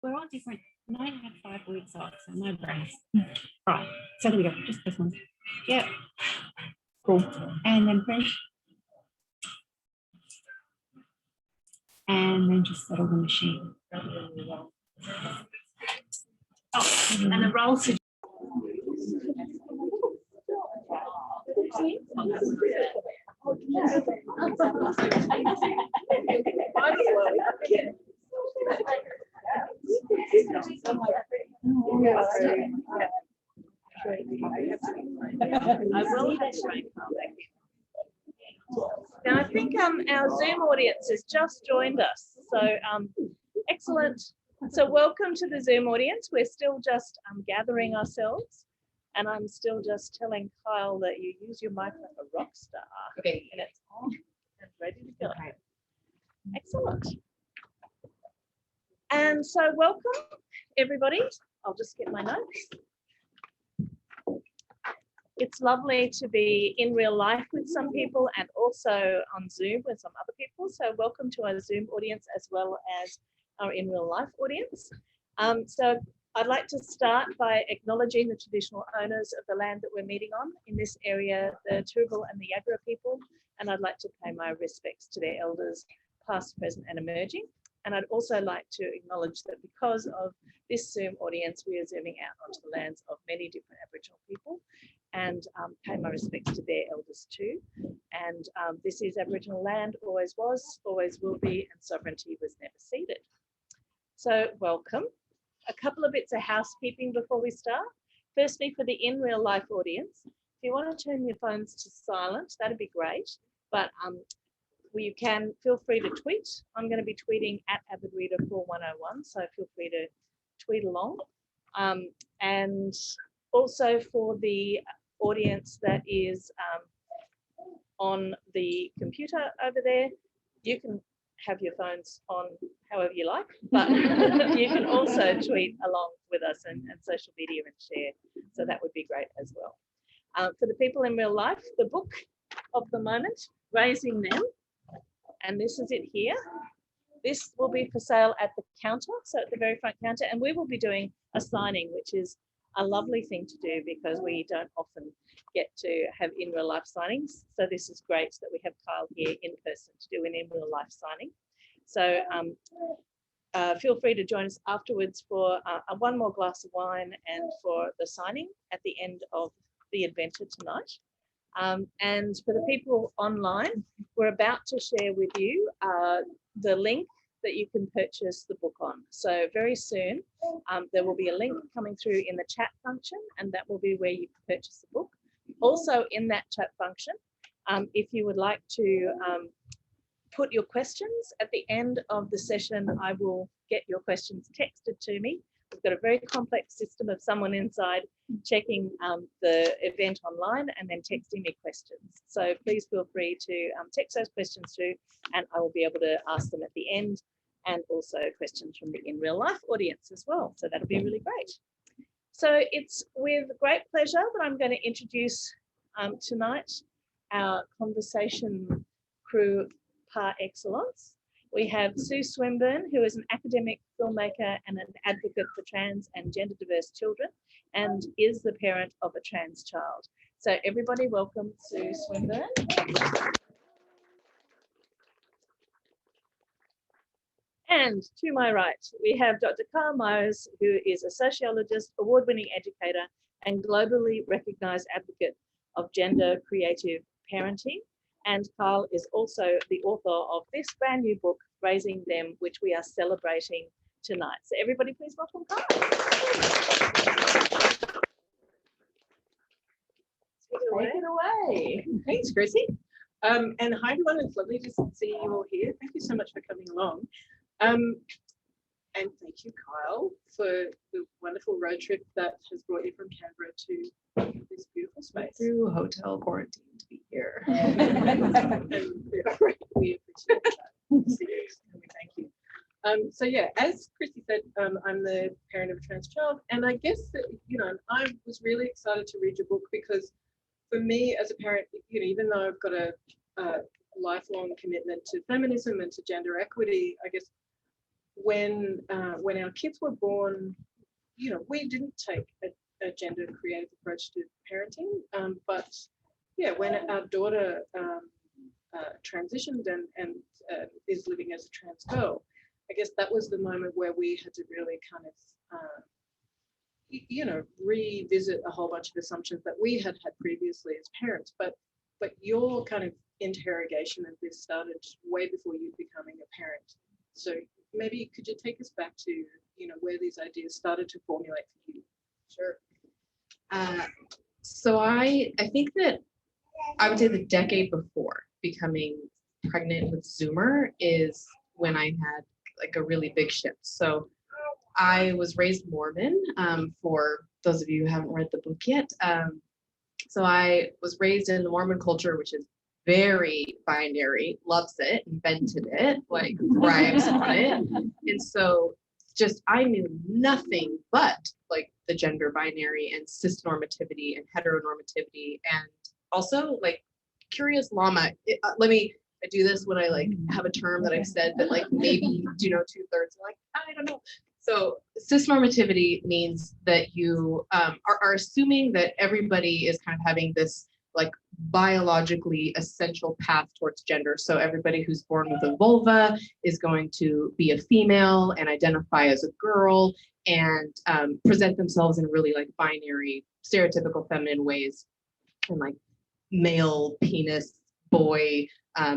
we're all different. Mine had 5 weeks off, so my brain's right. So there we go. Just this one. Yep. Cool. And then print. And then just settle the machine. Oh, and the roll to Now, I think our Zoom audience has just joined us. So excellent. So welcome to the Zoom audience. We're still just gathering ourselves. And I'm still just telling Kyl that you use your mic like a rock star. Okay. And it's on and ready to go. Okay. Excellent. And so welcome, everybody. I'll just get my notes. It's lovely to be in real life with some people and also on Zoom with some other people. So welcome to our Zoom audience as well as our in real life audience. So I'd like to start by acknowledging the traditional owners of the land that we're meeting on in this area, the Turrbal and the Yagara people. And I'd like to pay my respects to their elders, past, present and emerging. And I'd also like to acknowledge that because of this Zoom audience, we are zooming out onto the lands of many different Aboriginal people and pay my respects to their elders too. And this is Aboriginal land, always was, always will be, and sovereignty was never ceded. So welcome. A couple of bits of housekeeping before we start. Firstly, for the in real life audience, if you want to turn your phones to silent, that'd be great. But you can feel free to tweet. I'm going to be tweeting at AvidReader4101, so feel free to tweet along. And also for the audience that is on the computer over there, you can have your phones on however you like, but you can also tweet along with us and social media and share. So that would be great as well. For the people in real life, the book of the moment, Raising Them, and this is it here. This will be for sale at the counter, so at the very front counter, and we will be doing a signing, which is a lovely thing to do because we don't often get to have in real life signings. So this is great that we have Kyl here in person to do an in real life signing. So feel free to join us afterwards for one more glass of wine and for the signing at the end of the adventure tonight. And for the people online, we're about to share with you the link that you can purchase the book on. So very soon, there will be a link coming through in the chat function, and that will be where you can purchase the book. Also in that chat function, if you would like to put your questions at the end of the session, I will get your questions texted to me. We've got a very complex system of someone inside checking the event online and then texting me questions. So please feel free to text those questions through and I will be able to ask them at the end, and also questions from the in real life audience as well. So that'll be really great. So it's with great pleasure that I'm going to introduce tonight our conversation crew par excellence. We have Sue Swinbourne, who is an academic filmmaker and an advocate for trans and gender diverse children and is the parent of a trans child. So everybody welcome Sue Swinbourne. And to my right, we have Dr. Kyl Myers, who is a sociologist, award-winning educator and globally recognized advocate of gender creative parenting. And Kyl is also the author of this brand new book, Raising Them, which we are celebrating tonight. So everybody please welcome Kyl. Take it away. Thanks, Chrissy. And hi everyone, it's lovely to see you all here. Thank you so much for coming along. And thank you, Kyl, for the wonderful road trip that has brought you from Canberra to this beautiful space. Through hotel quarantine to be here. And we appreciate that. Thank you. So yeah, as Chrissy said, I'm the parent of a trans child, and I guess that, you know, I was really excited to read your book because for me as a parent, you know, even though I've got a lifelong commitment to feminism and to gender equity, I guess when our kids were born, we didn't take a gender creative approach to parenting, but yeah, when our daughter transitioned and is living as a trans girl, I guess that was the moment where we had to really kind of revisit a whole bunch of assumptions that we had previously as parents. But your kind of interrogation of this started way before you becoming a parent. So maybe could you take us back to where these ideas started to formulate for you? Sure. So I think that I would say the decade before becoming pregnant with Zoomer is when I had like a really big shift. So I was raised Mormon, for those of you who haven't read the book yet. So I was raised in the Mormon culture, which is very binary, loves it, invented it, like thrives on it. And so just I knew nothing but like the gender binary and cisnormativity and heteronormativity, and also like curious llama. I do this when I like have a term that I've said that like maybe 2/3 like I don't know. So cisnormativity means that you are assuming that everybody is kind of having this like biologically essential path towards gender. So everybody who's born with a vulva is going to be a female and identify as a girl and present themselves in really like binary, stereotypical feminine ways, and like male penis, boy,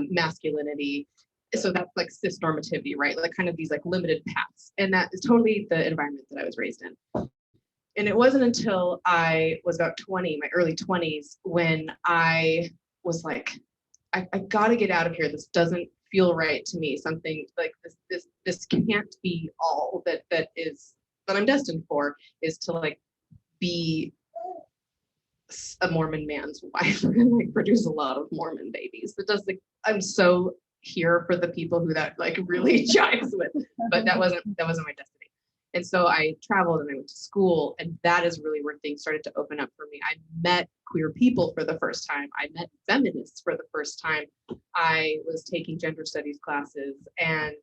masculinity. So that's like cisnormativity, right? Like kind of these like limited paths. And that is totally the environment that I was raised in. And it wasn't until I was about 20, my early 20s, when I was like, I gotta get out of here. This doesn't feel right to me. Something like this can't be all that I'm destined for, is to like be a Mormon man's wife and like produce a lot of Mormon babies. That does like, I'm so here for the people who that like really jives with, but that wasn't my destiny. And so I traveled and I went to school, and that is really where things started to open up for me. I met queer people for the first time. I met feminists for the first time. I was taking gender studies classes, and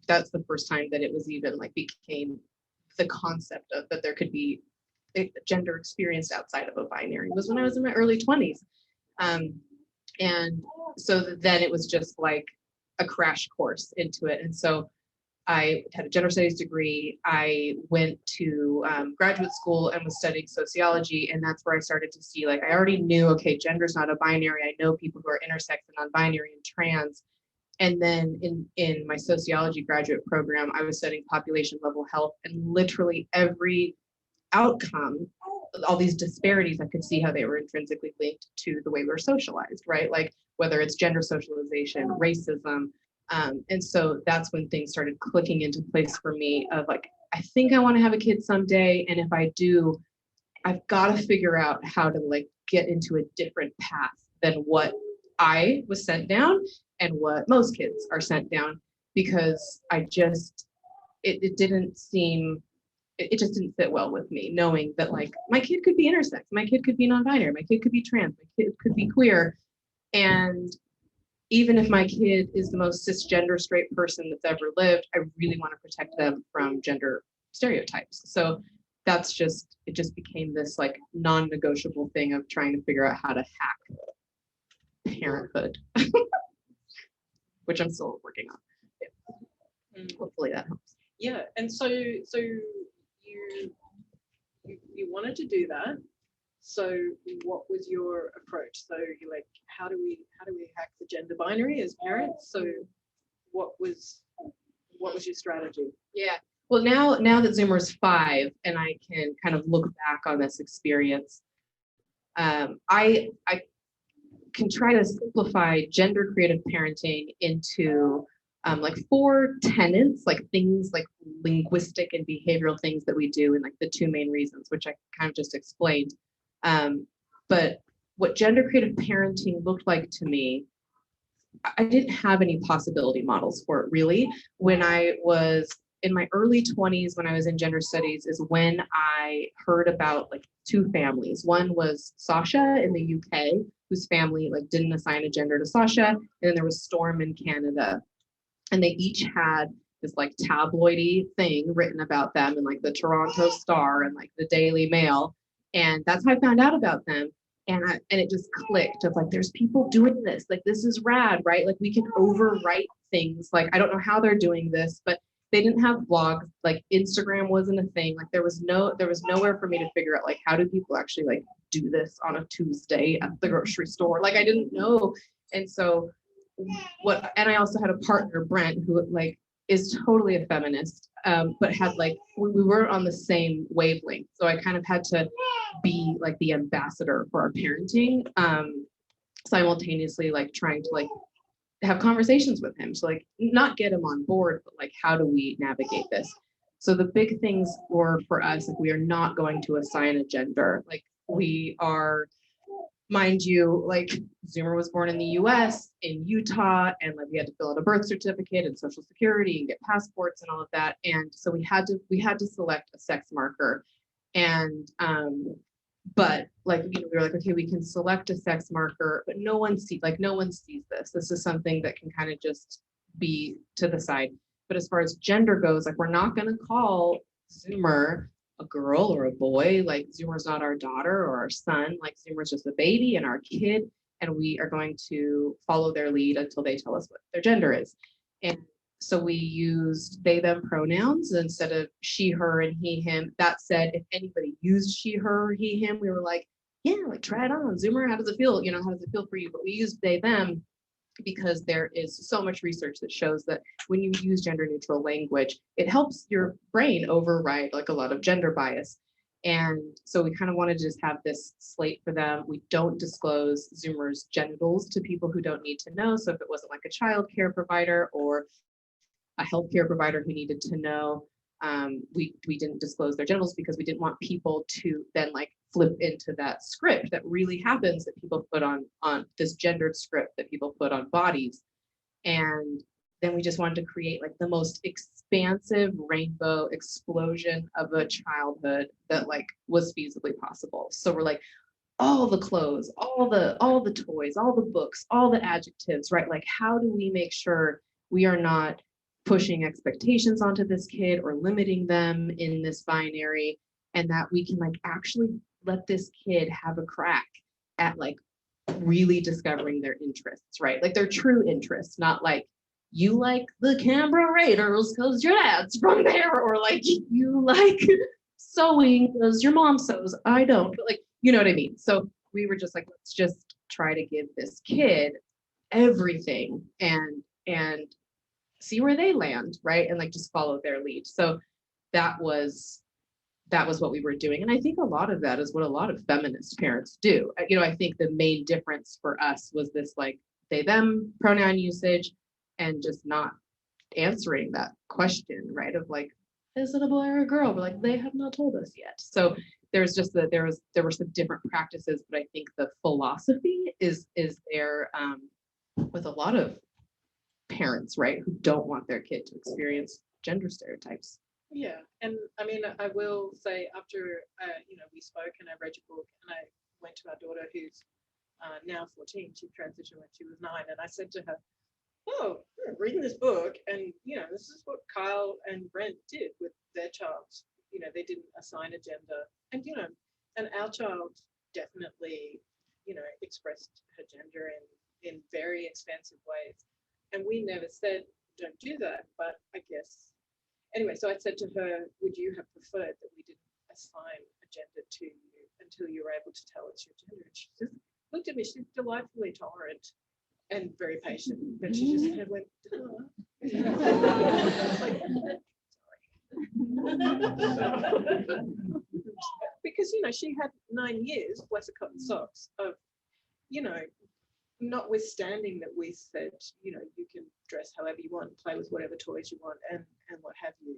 that's the first time that it was even like became the concept of that there could be a gender experienced outside of a binary, was when I was in my early 20s. And so then it was just like a crash course into it. And so I had a gender studies degree. I went to graduate school and was studying sociology. And that's where I started to see, like, I already knew, okay, gender's not a binary. I know people who are intersex and non-binary and trans. And then in my sociology graduate program, I was studying population level health, and literally every outcome, all these disparities, I could see how they were intrinsically linked to the way we were socialized, right? Like whether it's gender socialization, racism. And so that's when things started clicking into place for me of like, I think I want to have a kid someday. And if I do, I've got to figure out how to like get into a different path than what I was sent down and what most kids are sent down, because it just didn't fit well with me, knowing that like my kid could be intersex, my kid could be non-binary, my kid could be trans, my kid could be queer. And even if my kid is the most cisgender straight person that's ever lived, I really want to protect them from gender stereotypes. So it just became this like non-negotiable thing of trying to figure out how to hack parenthood, which I'm still working on. Yeah. Hopefully that helps. Yeah, and so you wanted to do that. So what was your approach? So you're like, how do we hack the gender binary as parents? So what was your strategy? Yeah. Well, now that Zoomer's 5 and I can kind of look back on this experience, I can try to simplify gender creative parenting into like 4 tenets, like things like linguistic and behavioral things that we do, and like the 2 main reasons, which I kind of just explained. But what gender creative parenting looked like to me, I didn't have any possibility models for it really. When I was in my early 20s, when I was in gender studies, is when I heard about like 2 families. One was Sasha in the UK, whose family like didn't assign a gender to Sasha, and then there was Storm in Canada. And they each had this like tabloidy thing written about them in like the Toronto Star and like the Daily Mail. And that's how I found out about them. And it just clicked of like, there's people doing this, like, this is rad, right? Like we can overwrite things. Like, I don't know how they're doing this, but they didn't have blogs, like Instagram wasn't a thing. Like there was nowhere for me to figure out like, how do people actually like do this on a Tuesday at the grocery store? Like I didn't know. And so and I also had a partner, Brent, who like is totally a feminist, but had like, we weren't on the same wavelength. So I kind of had to be like the ambassador for our parenting, simultaneously like trying to like have conversations with him. So like not get him on board, but like, how do we navigate this? So the big things were for us, like we are not going to assign a gender. Like we are, mind you, like Zoomer was born in the US, in Utah, and like we had to fill out a birth certificate and social security and get passports and all of that. And so we had to select a sex marker. And but like, you know, we were like, okay, we can select a sex marker, but no one sees this. This is something that can kind of just be to the side. But as far as gender goes, like we're not going to call Zoomer a girl or a boy. Like Zoomer's not our daughter or our son. Like Zoomer's just a baby and our kid, and we are going to follow their lead until they tell us what their gender is. And so we used they, them pronouns instead of she, her, and he, him. That said, if anybody used she, her, he, him, we were like, yeah, like try it on. Zoomer, how does it feel? You know, how does it feel for you? But we used they, them because there is so much research that shows that when you use gender neutral language, it helps your brain override like a lot of gender bias. And so we kind of wanted to just have this slate for them. We don't disclose Zoomer's genitals to people who don't need to know. So if it wasn't like a child care provider or a healthcare provider who needed to know, we didn't disclose their genitals because we didn't want people to then like flip into that script that really happens, that people put on this gendered script that people put on bodies. And then we just wanted to create like the most expansive rainbow explosion of a childhood that like was feasibly possible. So we're like, all the clothes, all the toys, all the books, all the adjectives, right? Like, how do we make sure we are not pushing expectations onto this kid or limiting them in this binary, and that we can like actually let this kid have a crack at like really discovering their interests, right? Like their true interests, not like you like the Canberra Raiders because your dad's from there, or like you like sewing because your mom sews. I don't, but like, you know what I mean? So we were just like, let's just try to give this kid everything and see where they land, right? And like just follow their lead. So that was what we were doing. And I think a lot of that is what a lot of feminist parents do. You know, I think the main difference for us was this like they, them pronoun usage and just not answering that question, right? Of like, is it a boy or a girl? We're like, they have not told us yet. So there's just that there were some different practices, but I think the philosophy is there with a lot of parents, right, who don't want their kid to experience gender stereotypes. Yeah, and I mean, I will say after you know, we spoke and I read your book and I went to our daughter who's now 14. She transitioned when she was 9, and I said to her, "Oh, I'm reading this book, and you know, this is what Kyl and Brent did with their child. You know, they didn't assign a gender, and you know, and our child definitely, you know, expressed her gender in very expansive ways, and we never said don't do that. But I guess." Anyway, so I said to her, would you have preferred that we didn't assign a gender to you until you were able to tell us your gender? And she just looked at me, she's delightfully tolerant and very patient, but she just kind of went, because, you know, she had 9 years, bless her cotton socks, of, you know, notwithstanding that we said, you know, you can dress however you want, play with whatever toys you want, and what have you.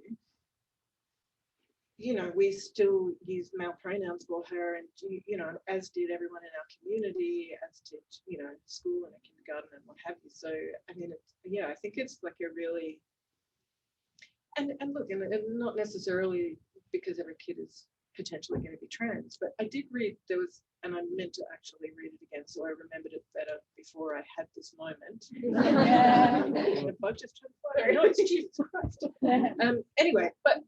You know, we still use male pronouns for her, and you know, as did everyone in our community, as did, you know, school and a kindergarten and what have you. So I mean, I think it's like a really, and look, and not necessarily because every kid is potentially going to be trans, but I did read, there was, and I meant to actually read it again, so I remembered it better before I had this moment. I just turned 5. No, it's Jesus Christ. Anyway, but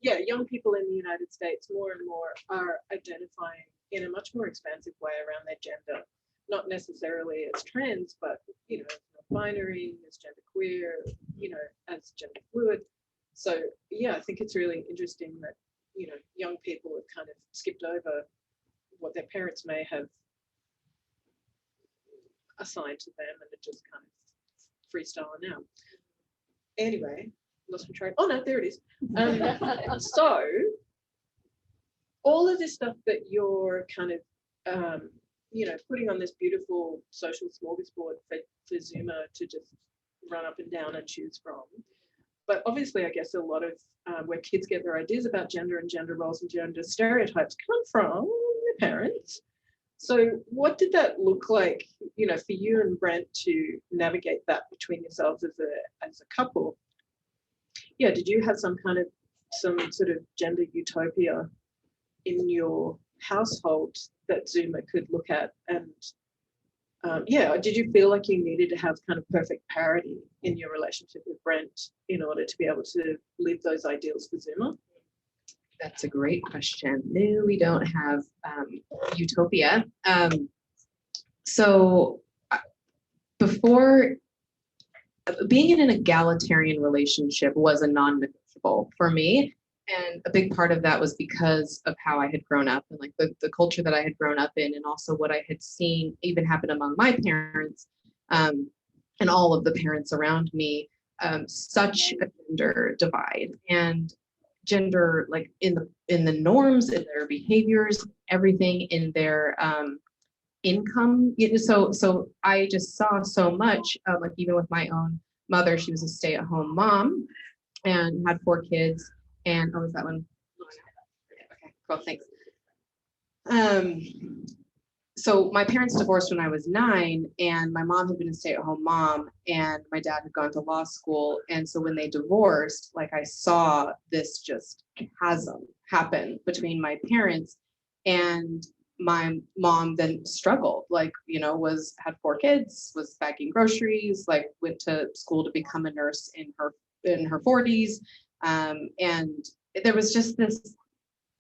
yeah, young people in the United States more and more are identifying in a much more expansive way around their gender, not necessarily as trans, but you know, as non-binary, as genderqueer, you know, as gender fluid. So yeah, I think it's really interesting that, you know, young people have kind of skipped over what their parents may have assigned to them and are just kind of freestyling now. Anyway, lost my train. Oh no, there it is. So all of this stuff that you're kind of you know, putting on this beautiful social smorgasbord for Zoomer to just run up and down and choose from. But obviously, I guess a lot of where kids get their ideas about gender and gender roles and gender stereotypes come from their parents. So what did that look like, you know, for you and Brent to navigate that between yourselves as a couple? Yeah, did you have some sort of gender utopia in your household that Zoomer could look at? And yeah, did you feel like you needed to have kind of perfect parity in your relationship with Brent in order to be able to live those ideals for Zoomer? That's a great question. No, we don't have utopia. So before, being in an egalitarian relationship was a non-negotiable for me. And a big part of that was because of how I had grown up and like the culture that I had grown up in, and also what I had seen even happen among my parents and all of the parents around me, such a gender divide and gender, like in the norms, in their behaviors, everything in their income. So I just saw so much, like even with my own mother, she was a stay-at-home mom and had 4 kids. And oh, is that one? Okay, cool, thanks. So my parents divorced when I was 9, and my mom had been a stay-at-home mom, and my dad had gone to law school. And so when they divorced, like I saw this just chasm happen between my parents, and my mom then struggled, like, you know, had 4 kids, was bagging groceries, like went to school to become a nurse in her 40s. And there was just this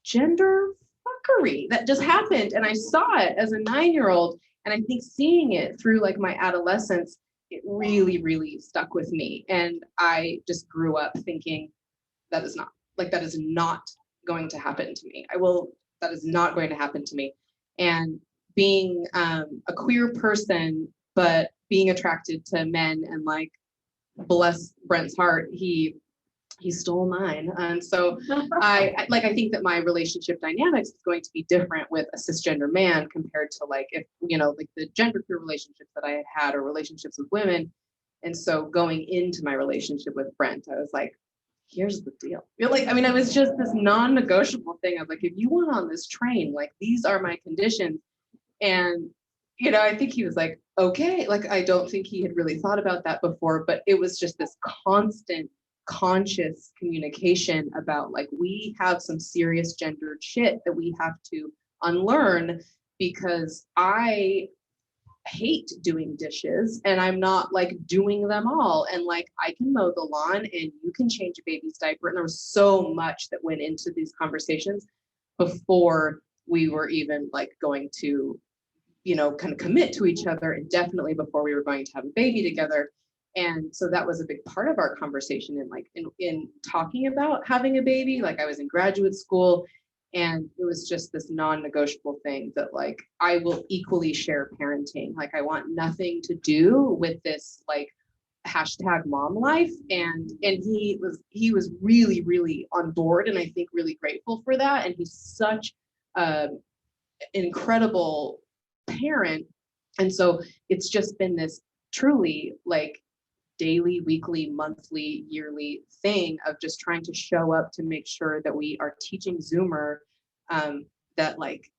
gender fuckery that just happened. And I saw it as a 9-year-old. And I think seeing it through like my adolescence, it really, really stuck with me. And I just grew up thinking that is not going to happen to me. That is not going to happen to me. And being a queer person, but being attracted to men, and like, bless Brent's heart, he stole mine. And so I think that my relationship dynamics is going to be different with a cisgender man compared to like, if, you know, like the genderqueer relationships that I had or relationships with women. And so going into my relationship with Brent, I was like, here's the deal. You're like, I mean, it was just this non-negotiable thing of like, if you want on this train, like, these are my conditions. And, you know, I think he was like, okay, like, I don't think he had really thought about that before, but it was just this constant conscious communication about like, we have some serious gendered shit that we have to unlearn, because I hate doing dishes and I'm not like doing them all, and like I can mow the lawn and you can change a baby's diaper. And there was so much that went into these conversations before we were even like going to, you know, kind of commit to each other, and definitely before we were going to have a baby together. And so that was a big part of our conversation, and like in talking about having a baby. Like, I was in graduate school, and it was just this non-negotiable thing that like, I will equally share parenting. Like, I want nothing to do with this like hashtag mom life. And he was really, really on board, and I think really grateful for that. And he's such an incredible parent. And so it's just been this truly like daily, weekly, monthly, yearly thing of just trying to show up to make sure that we are teaching Zoomer that like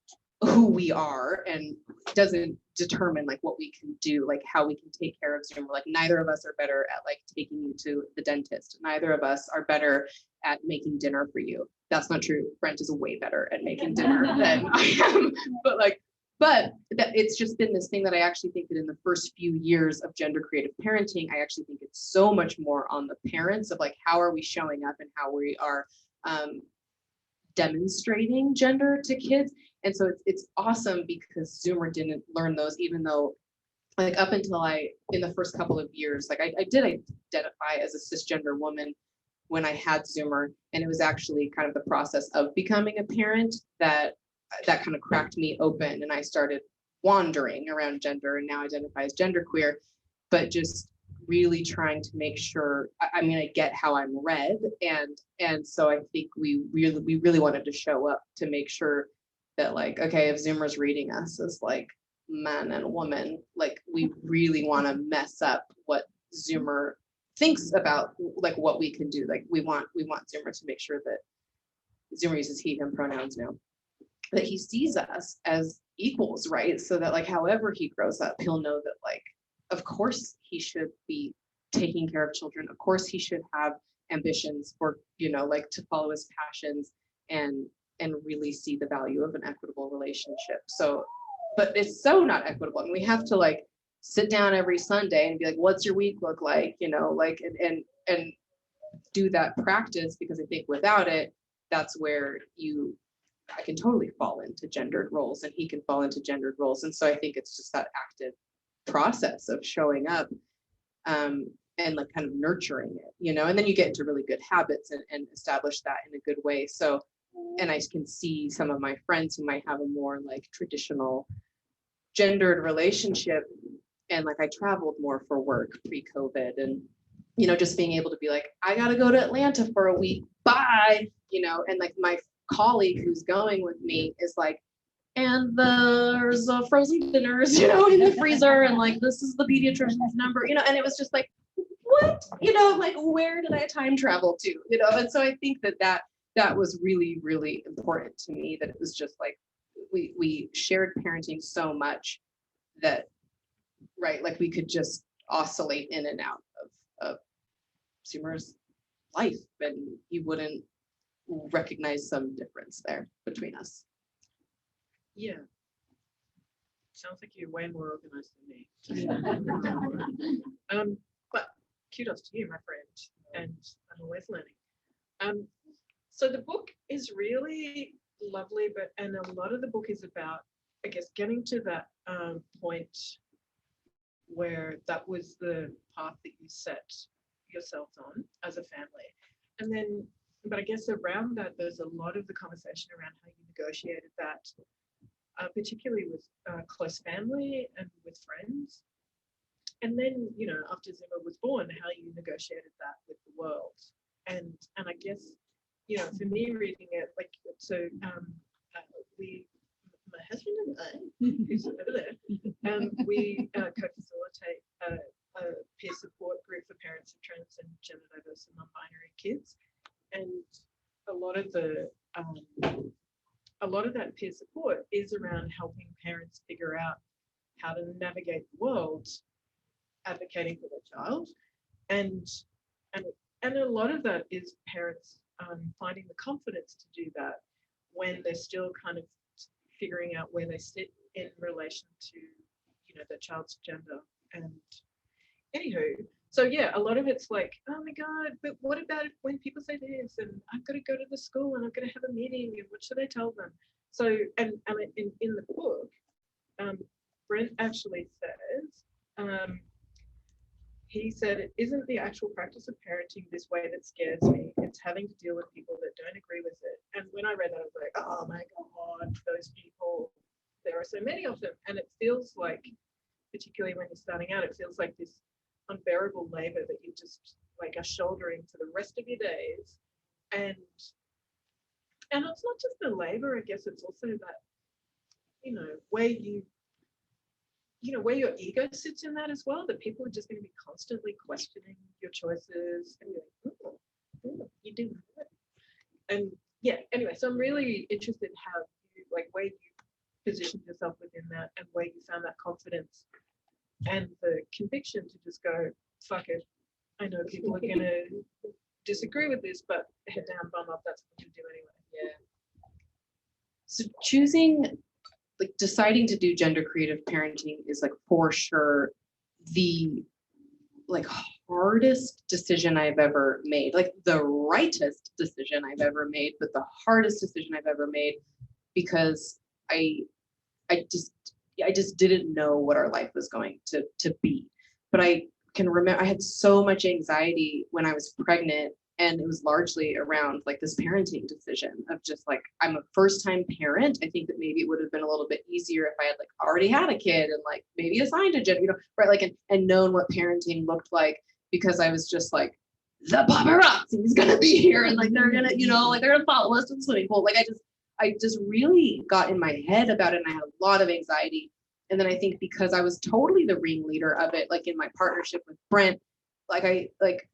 who we are, and doesn't determine like what we can do, like how we can take care of Zoomer. Like, neither of us are better at like taking you to the dentist. Neither of us are better at making dinner for you. That's not true. Brent is way better at making dinner than I am. But like, But it's just been this thing that I actually think that in the first few years of gender creative parenting, I actually think it's so much more on the parents of like, how are we showing up and how we are demonstrating gender to kids. And so it's awesome because Zoomer didn't learn those, even though like up until in the first couple of years, like I did identify as a cisgender woman when I had Zoomer, and it was actually kind of the process of becoming a parent that kind of cracked me open, and I started wandering around gender and now identify as genderqueer, but just really trying to make sure, I mean, I get how I'm read, and so I think we really wanted to show up to make sure that like, okay, if Zoomer's reading us as like man and woman, like we really want to mess up what Zoomer thinks about like what we can do. Like we want Zoomer to make sure that Zoomer uses he, him pronouns now, that he sees us as equals, right? So that like however he grows up, he'll know that like, of course he should be taking care of children. Of course he should have ambitions for, you know, like to follow his passions and really see the value of an equitable relationship. So, but it's so not equitable. And we have to like sit down every Sunday and be like, what's your week look like? You know, like, and do that practice, because I think without it, that's where I can totally fall into gendered roles and he can fall into gendered roles. And so I think it's just that active process of showing up and like kind of nurturing it, you know, and then you get into really good habits and establish that in a good way. So, and I can see some of my friends who might have a more like traditional gendered relationship, and like I traveled more for work pre-COVID, and you know, just being able to be like, I gotta go to Atlanta for a week, bye, you know, and like my colleague who's going with me is like, and there's frozen dinners, you know, in the freezer, and like this is the pediatrician's number, you know, and it was just like, what, you know, like where did I time travel to, you know? And so I think that was really, really important to me, that it was just like we shared parenting so much that, right, like we could just oscillate in and out of Zoomer's life, and you wouldn't recognize some difference there between us. Yeah. Sounds like you're way more organized than me. But kudos to you, my friend, and I'm always learning. So the book is really lovely, and a lot of the book is about, I guess, getting to that point where that was the path that you set yourselves on as a family. And then, but I guess around that, there's a lot of the conversation around how you negotiated that, particularly with close family and with friends. And then, you know, after Zoomer was born, how you negotiated that with the world. And I guess, you know, for me reading it, like, so my husband and I, who's over there, we co-facilitate a peer support group for parents of trans and gender diverse and non-binary kids. And a lot of that peer support is around helping parents figure out how to navigate the world, advocating for their child, and a lot of that is parents finding the confidence to do that when they're still kind of figuring out where they sit in relation to, you know, their child's gender. And anywho, so yeah, a lot of it's like, oh my God, but what about when people say this, and I've got to go to the school and I'm going to have a meeting, and what should I tell them? So, and in the book, Brent actually says, he said, it isn't the actual practice of parenting this way that scares me. It's having to deal with people that don't agree with it. And when I read that, I was like, oh my God, those people, there are so many of them. And it feels like, particularly when you're starting out, it feels like this unbearable labor that you just like are shouldering for the rest of your days. And it's not just the labor, I guess it's also that, you know, where your ego sits in that as well, that people are just going to be constantly questioning your choices and you're like, oh, you do that. And yeah, anyway, so I'm really interested in how you, like, where you positioned yourself within that and where you found that confidence and the conviction to just go, fuck it. I know people are going to disagree with this, but head down, bum up, that's what you do anyway. Yeah. So choosing like deciding to do gender creative parenting is like for sure the like hardest decision I've ever made, like the rightest decision I've ever made, but the hardest decision I've ever made, because I just didn't know what our life was going to be. But I can remember I had so much anxiety when I was pregnant, and it was largely around like this parenting decision of just like, I'm a first time parent. I think that maybe it would have been a little bit easier if I had like already had a kid and like maybe assigned a gender, right? Like, and known what parenting looked like, because I was just like, the paparazzi is gonna be here and like they're gonna, like they're gonna follow us to the swimming pool. Like I just really got in my head about it, and I had a lot of anxiety. And then I think because I was totally the ringleader of it, like in my partnership with Brent,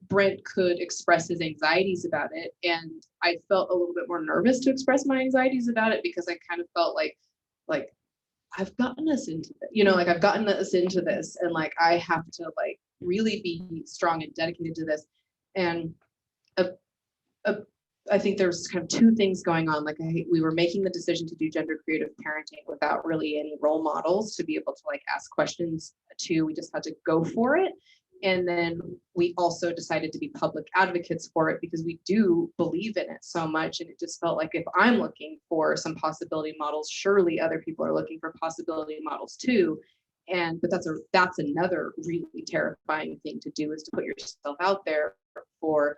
Brent could express his anxieties about it, and I felt a little bit more nervous to express my anxieties about it, because I kind of felt like I've gotten us into it, like I've gotten us into this, and like I have to like really be strong and dedicated to this. And I think there's kind of two things going on. Like we were making the decision to do gender creative parenting without really any role models to be able to like ask questions to. We just had to go for it. And then we also decided to be public advocates for it, because we do believe in it so much. And it just felt like, if I'm looking for some possibility models, surely other people are looking for possibility models too. But that's another really terrifying thing to do, is to put yourself out there for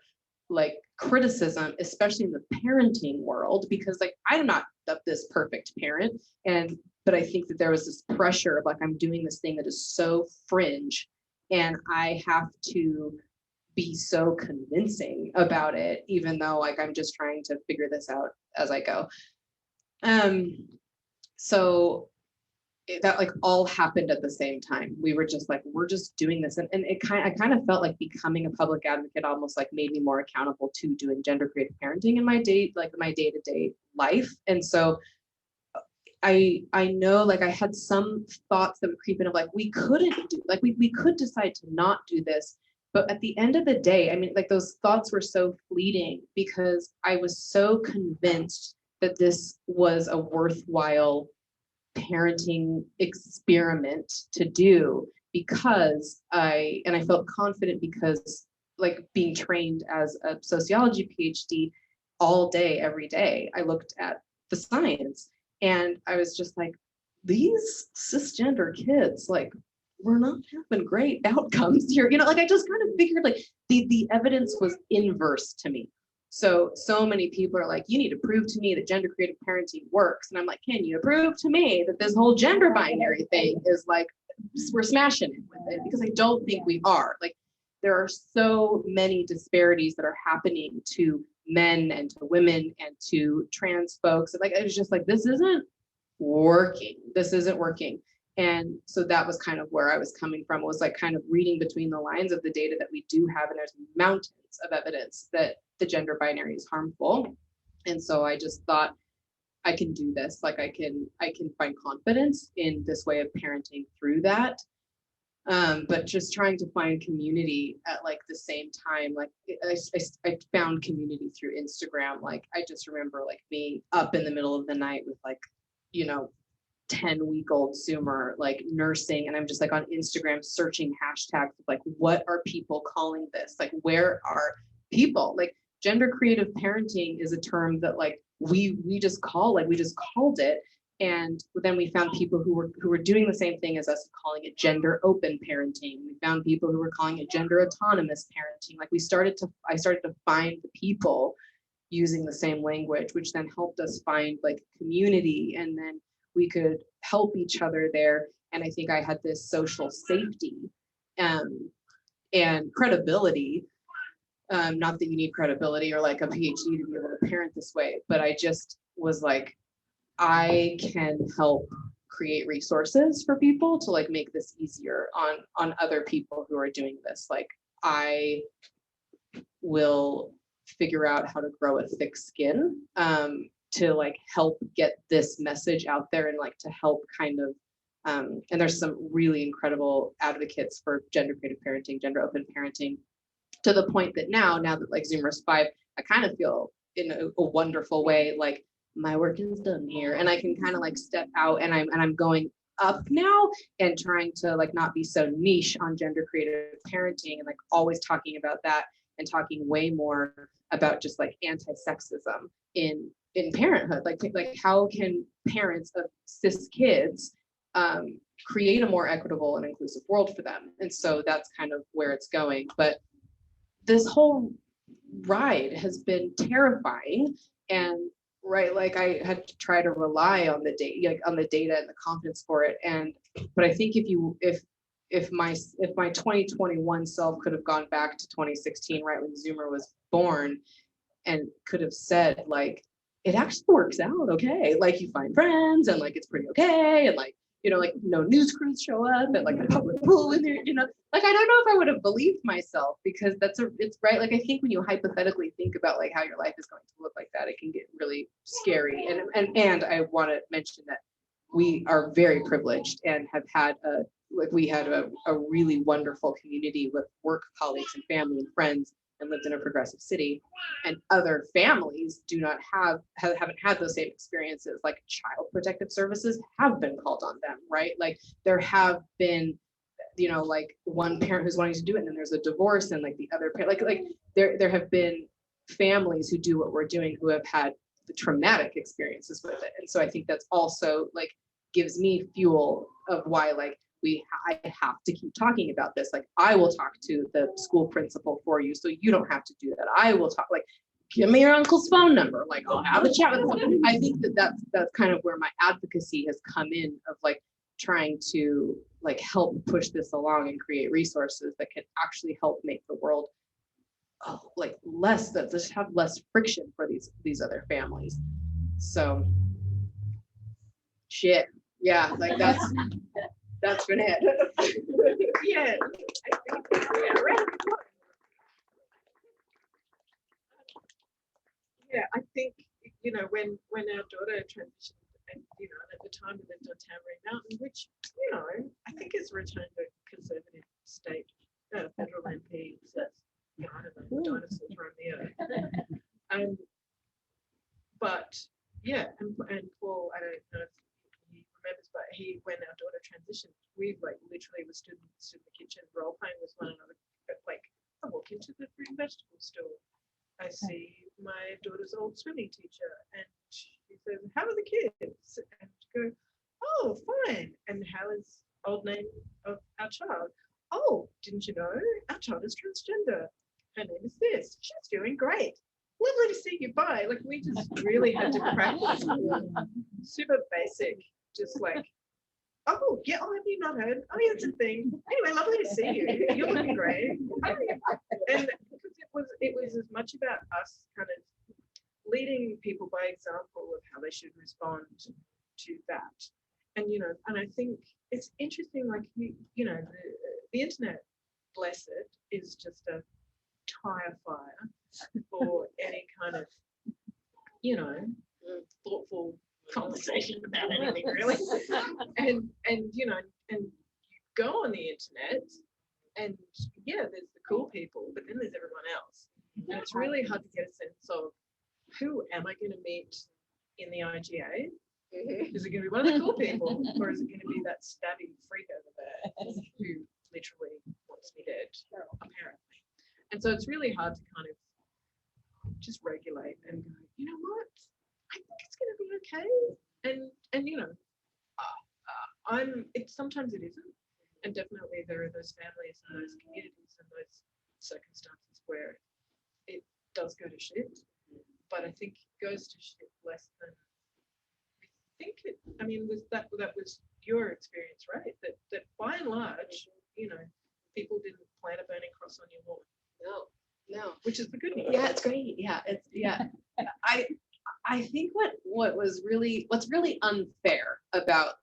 like criticism, especially in the parenting world, because like I'm not this perfect parent. But I think that there was this pressure of like, I'm doing this thing that is so fringe, and I have to be so convincing about it, even though like I'm just trying to figure this out as I go. So that like all happened at the same time. We were just like, we're just doing this. And I kind of felt like becoming a public advocate almost like made me more accountable to doing gender creative parenting in my day-to-day life. And so I know like I had some thoughts that would creep in of like, we couldn't do, like we could decide to not do this. But at the end of the day, I mean, like those thoughts were so fleeting, because I was so convinced that this was a worthwhile parenting experiment to do, because I felt confident, because like being trained as a sociology PhD all day, every day, I looked at the science, and I was just like, these cisgender kids, like, we're not having great outcomes here. Like I just kind of figured like the evidence was inverse to me. So many people are like, you need to prove to me that gender creative parenting works. And I'm like, can you prove to me that this whole gender binary thing is like, we're smashing it with it? Because I don't think we are. Like, there are so many disparities that are happening to men and to women and to trans folks. And like, it was just like, this isn't working. And so that was kind of where I was coming from, was like kind of reading between the lines of the data that we do have. And there's mountains of evidence that the gender binary is harmful. And so I just thought, I can do this. Like I can find confidence in this way of parenting through that. But just trying to find community at like the same time, like I found community through Instagram. Like I just remember like being up in the middle of the night with like, 10-week-old Zoomer, like nursing. And I'm just like on Instagram searching hashtags, like, what are people calling this? Like, where are people? Like, gender creative parenting is a term that like we just called it. And then we found people who were doing the same thing as us, calling it gender open parenting. We found people who were calling it gender autonomous parenting. Like I started to find the people using the same language, which then helped us find like community, and then we could help each other there. And I think I had this social safety and credibility. Not that you need credibility or like a PhD to be able to parent this way, but I just was like, I can help create resources for people to like make this easier on other people who are doing this. Like I will figure out how to grow a thick skin to like help get this message out there, and like to help kind of and there's some really incredible advocates for gender creative parenting, gender open parenting, to the point that now that like Zoomer's 5, I kind of feel in a wonderful way like my work is done here, and I can kind of like step out, and I'm going up now and trying to like not be so niche on gender creative parenting, and like always talking about that and talking way more about just like anti-sexism in parenthood. Like how can parents of cis kids create a more equitable and inclusive world for them? And so that's kind of where it's going. But this whole ride has been terrifying, and right, like I had to try to rely on the data, like on the data and the confidence for it. And but I think if my 2021 self could have gone back to 2016, right when Zoomer was born, and could have said like, it actually works out okay, like you find friends and like it's pretty okay, and like, you know, like no news crews show up and like a public pool in there, you know, like I don't know if I would have believed myself, because it's right. Like I think when you hypothetically think about like how your life is going to look like that, it can get really scary. And I want to mention that we are very privileged and have had we had a really wonderful community with work colleagues and family and friends, and lived in a progressive city, and other families haven't had those same experiences. Like child protective services have been called on them, right? Like there have been, you know, like one parent who's wanting to do it, and then there's a divorce, and like the other parent, like there have been families who do what we're doing who have had the traumatic experiences with it. And so I think that's also like gives me fuel of why like I have to keep talking about this. Like I will talk to the school principal for you, so you don't have to do that. I will talk, like, give me your uncle's phone number. Like I'll have a chat with him. I think that's kind of where my advocacy has come in, of like trying to like help push this along and create resources that can actually help make the world like less, that just have less friction for these other families. So shit, yeah, like that's been it. Yeah. Yeah, I think, you know, when our daughter transitioned, and you know, at the time we lived on Tamarind Mountain, which, you know, I think is returned to conservative state, federal MP says, you know, I don't know, dinosaurs roam the earth. But yeah, and Paul, I don't know if he remembers, but when our daughter transitioned, we like literally were stood in the kitchen role playing with one another. But like I walk into the fruit and vegetable store, I see my daughter's old swimming teacher, and she says, "How are the kids?" And go, "Oh, fine." And how is old name of our child? "Oh, didn't you know our child is transgender? Her name is this. She's doing great. Lovely to see you. Bye." Like we just really had to practice super basic, just like, "Oh yeah, oh, have you not heard? Oh yeah, it's a thing. Anyway, lovely to see you. You're looking great." And because it was as much about us kind of leading people by example of how they should respond to that. And you know, and I think it's interesting, like you know, the internet, bless it, is just a tire fire for any kind of, you know, thoughtful conversation about anything really. And you know, and you go on the internet, and yeah, there's the cool people, but then there's everyone else, and it's really hard to get a sense of who am I going to meet in the IGA. Is it going to be one of the cool people, or is it going to be that stabby freak over there who literally wants me dead, apparently? And so it's really hard to kind of just regulate and go, you know what, I think it's going to be okay. And you know, sometimes it isn't, and definitely there are those families and those communities and those circumstances where it does go to shit. But I think it goes to shit less than we think it. I mean, that was your experience, right? That by and large, you know, people didn't plant a burning cross on your lawn. No, which is the good news. Yeah, it's great. I think what's really unfair about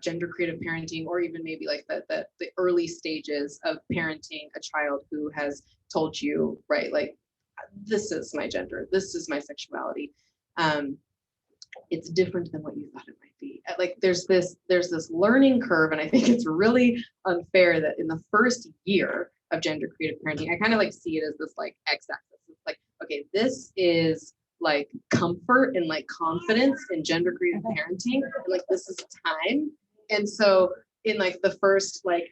gender creative parenting, or even maybe like the early stages of parenting a child who has told you, right, like, this is my gender, this is my sexuality, it's different than what you thought it might be. Like there's this learning curve, and I think it's really unfair that in the first year of gender creative parenting, I kind of like see it as this like x-axis. It's like, okay, this is like comfort and like confidence in gender creative parenting, and like this is time. And so in like the first like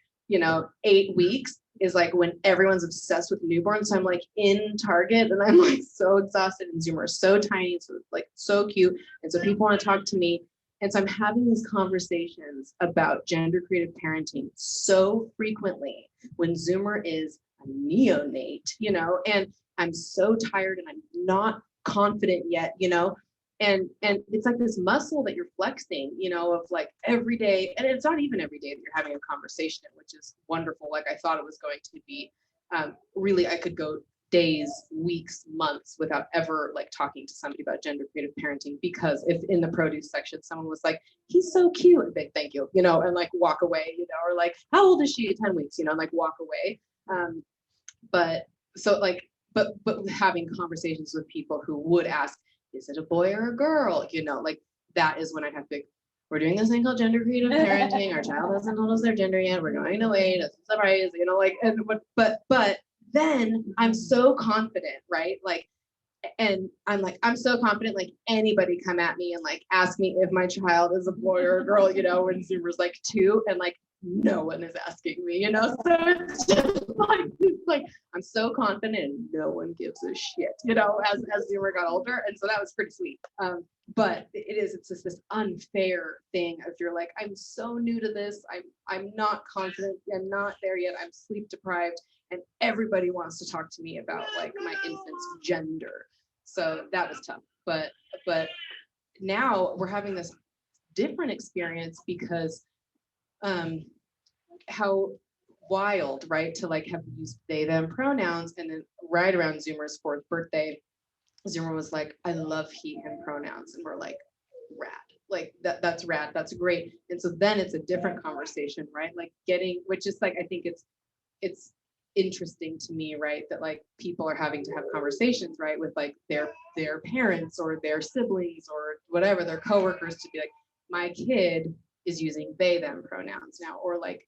8 weeks is like when everyone's obsessed with newborns. So I'm like in Target and I'm like so exhausted, and Zoomer is so tiny, so like so cute, and so people want to talk to me. And so I'm having these conversations about gender creative parenting so frequently when Zoomer is a neonate, and I'm so tired and I'm not confident yet, and it's like this muscle that you're flexing, of like every day. And it's not even every day that you're having a conversation, which is wonderful. Like I thought it was going to be. Really, I could go days, weeks, months without ever like talking to somebody about gender creative parenting, because if in the produce section someone was like, he's so cute, big thank you, and like walk away, or like, how old is she? 10 weeks, and like walk away. But so like, but having conversations with people who would ask, is it a boy or a girl? Like that is when I have to, we're doing this thing called gender creative parenting. Our child hasn't told us their gender yet. We're going to wait. It's a surprise, like, and but then I'm so confident, right? Like, and I'm like, I'm so confident, like anybody come at me and like ask me if my child is a boy or a girl, when Zoomer's like 2, and like no one is asking me, so it's just like I'm so confident and no one gives a shit, as Zoomer got older. And so that was pretty sweet. But it's just this unfair thing if you're like, I'm so new to this, I'm not confident, I'm not there yet, I'm sleep deprived, and everybody wants to talk to me about like my infant's gender. So that was tough. But now we're having this different experience because how wild, right, to like have used they them pronouns. And then right around Zoomer's 4th birthday, Zoomer was like, I love he him pronouns. And we're like, rad, like that's rad, that's great. And so then it's a different conversation, right? Like which is like, I think it's interesting to me, right, that like people are having to have conversations, right, with like their parents or their siblings or whatever, their coworkers, to be like, my kid is using they them pronouns now, or like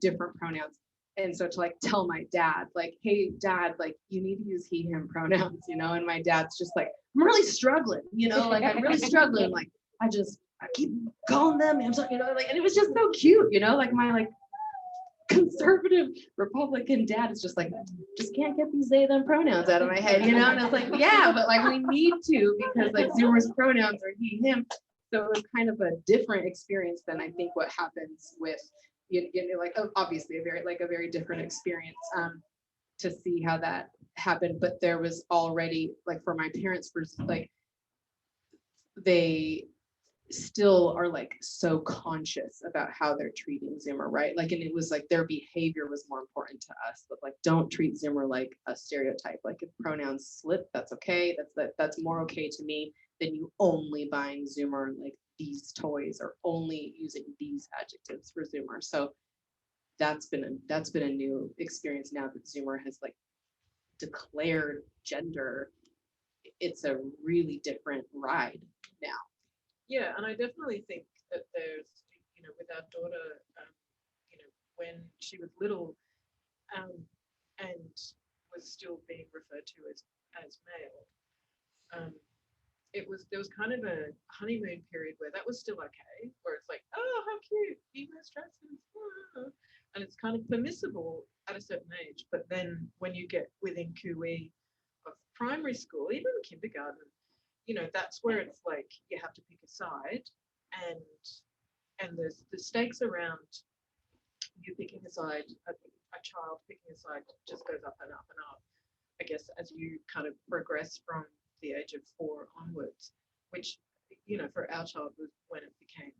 different pronouns. And so to like tell my dad, like, hey dad, like you need to use he him pronouns, and my dad's just like, I'm really struggling, like I'm really struggling, like I keep calling them, I'm so, like, and it was just so cute, like my like conservative Republican dad is just like, just can't get these they them pronouns out of my head, and I was like, yeah, but like we need to, because like Zoomer's pronouns are he him. So it was kind of a different experience than I think what happens with like obviously a very different experience to see how that happened. But there was already like for my parents, like they still are like so conscious about how they're treating Zoomer, right? Like, and it was like their behavior was more important to us, but like don't treat Zoomer like a stereotype. Like if pronouns slip, that's okay, that's more okay to me than you only buying Zoomer like these toys or only using these adjectives for Zoomer. So that's been a new experience now that Zoomer has like declared gender. It's a really different ride now. Yeah, and I definitely think that there's, with our daughter, when she was little, and was still being referred to as male, there was kind of a honeymoon period where that was still okay, where it's like, oh, how cute, female dresses, and it's kind of permissible at a certain age. But then when you get within cooee of primary school, even kindergarten, that's where it's like you have to pick a side, and the stakes around you picking a side, a child picking a side, just goes up and up and up, I guess, as you kind of progress from the age of 4 onwards, which for our child was when it became,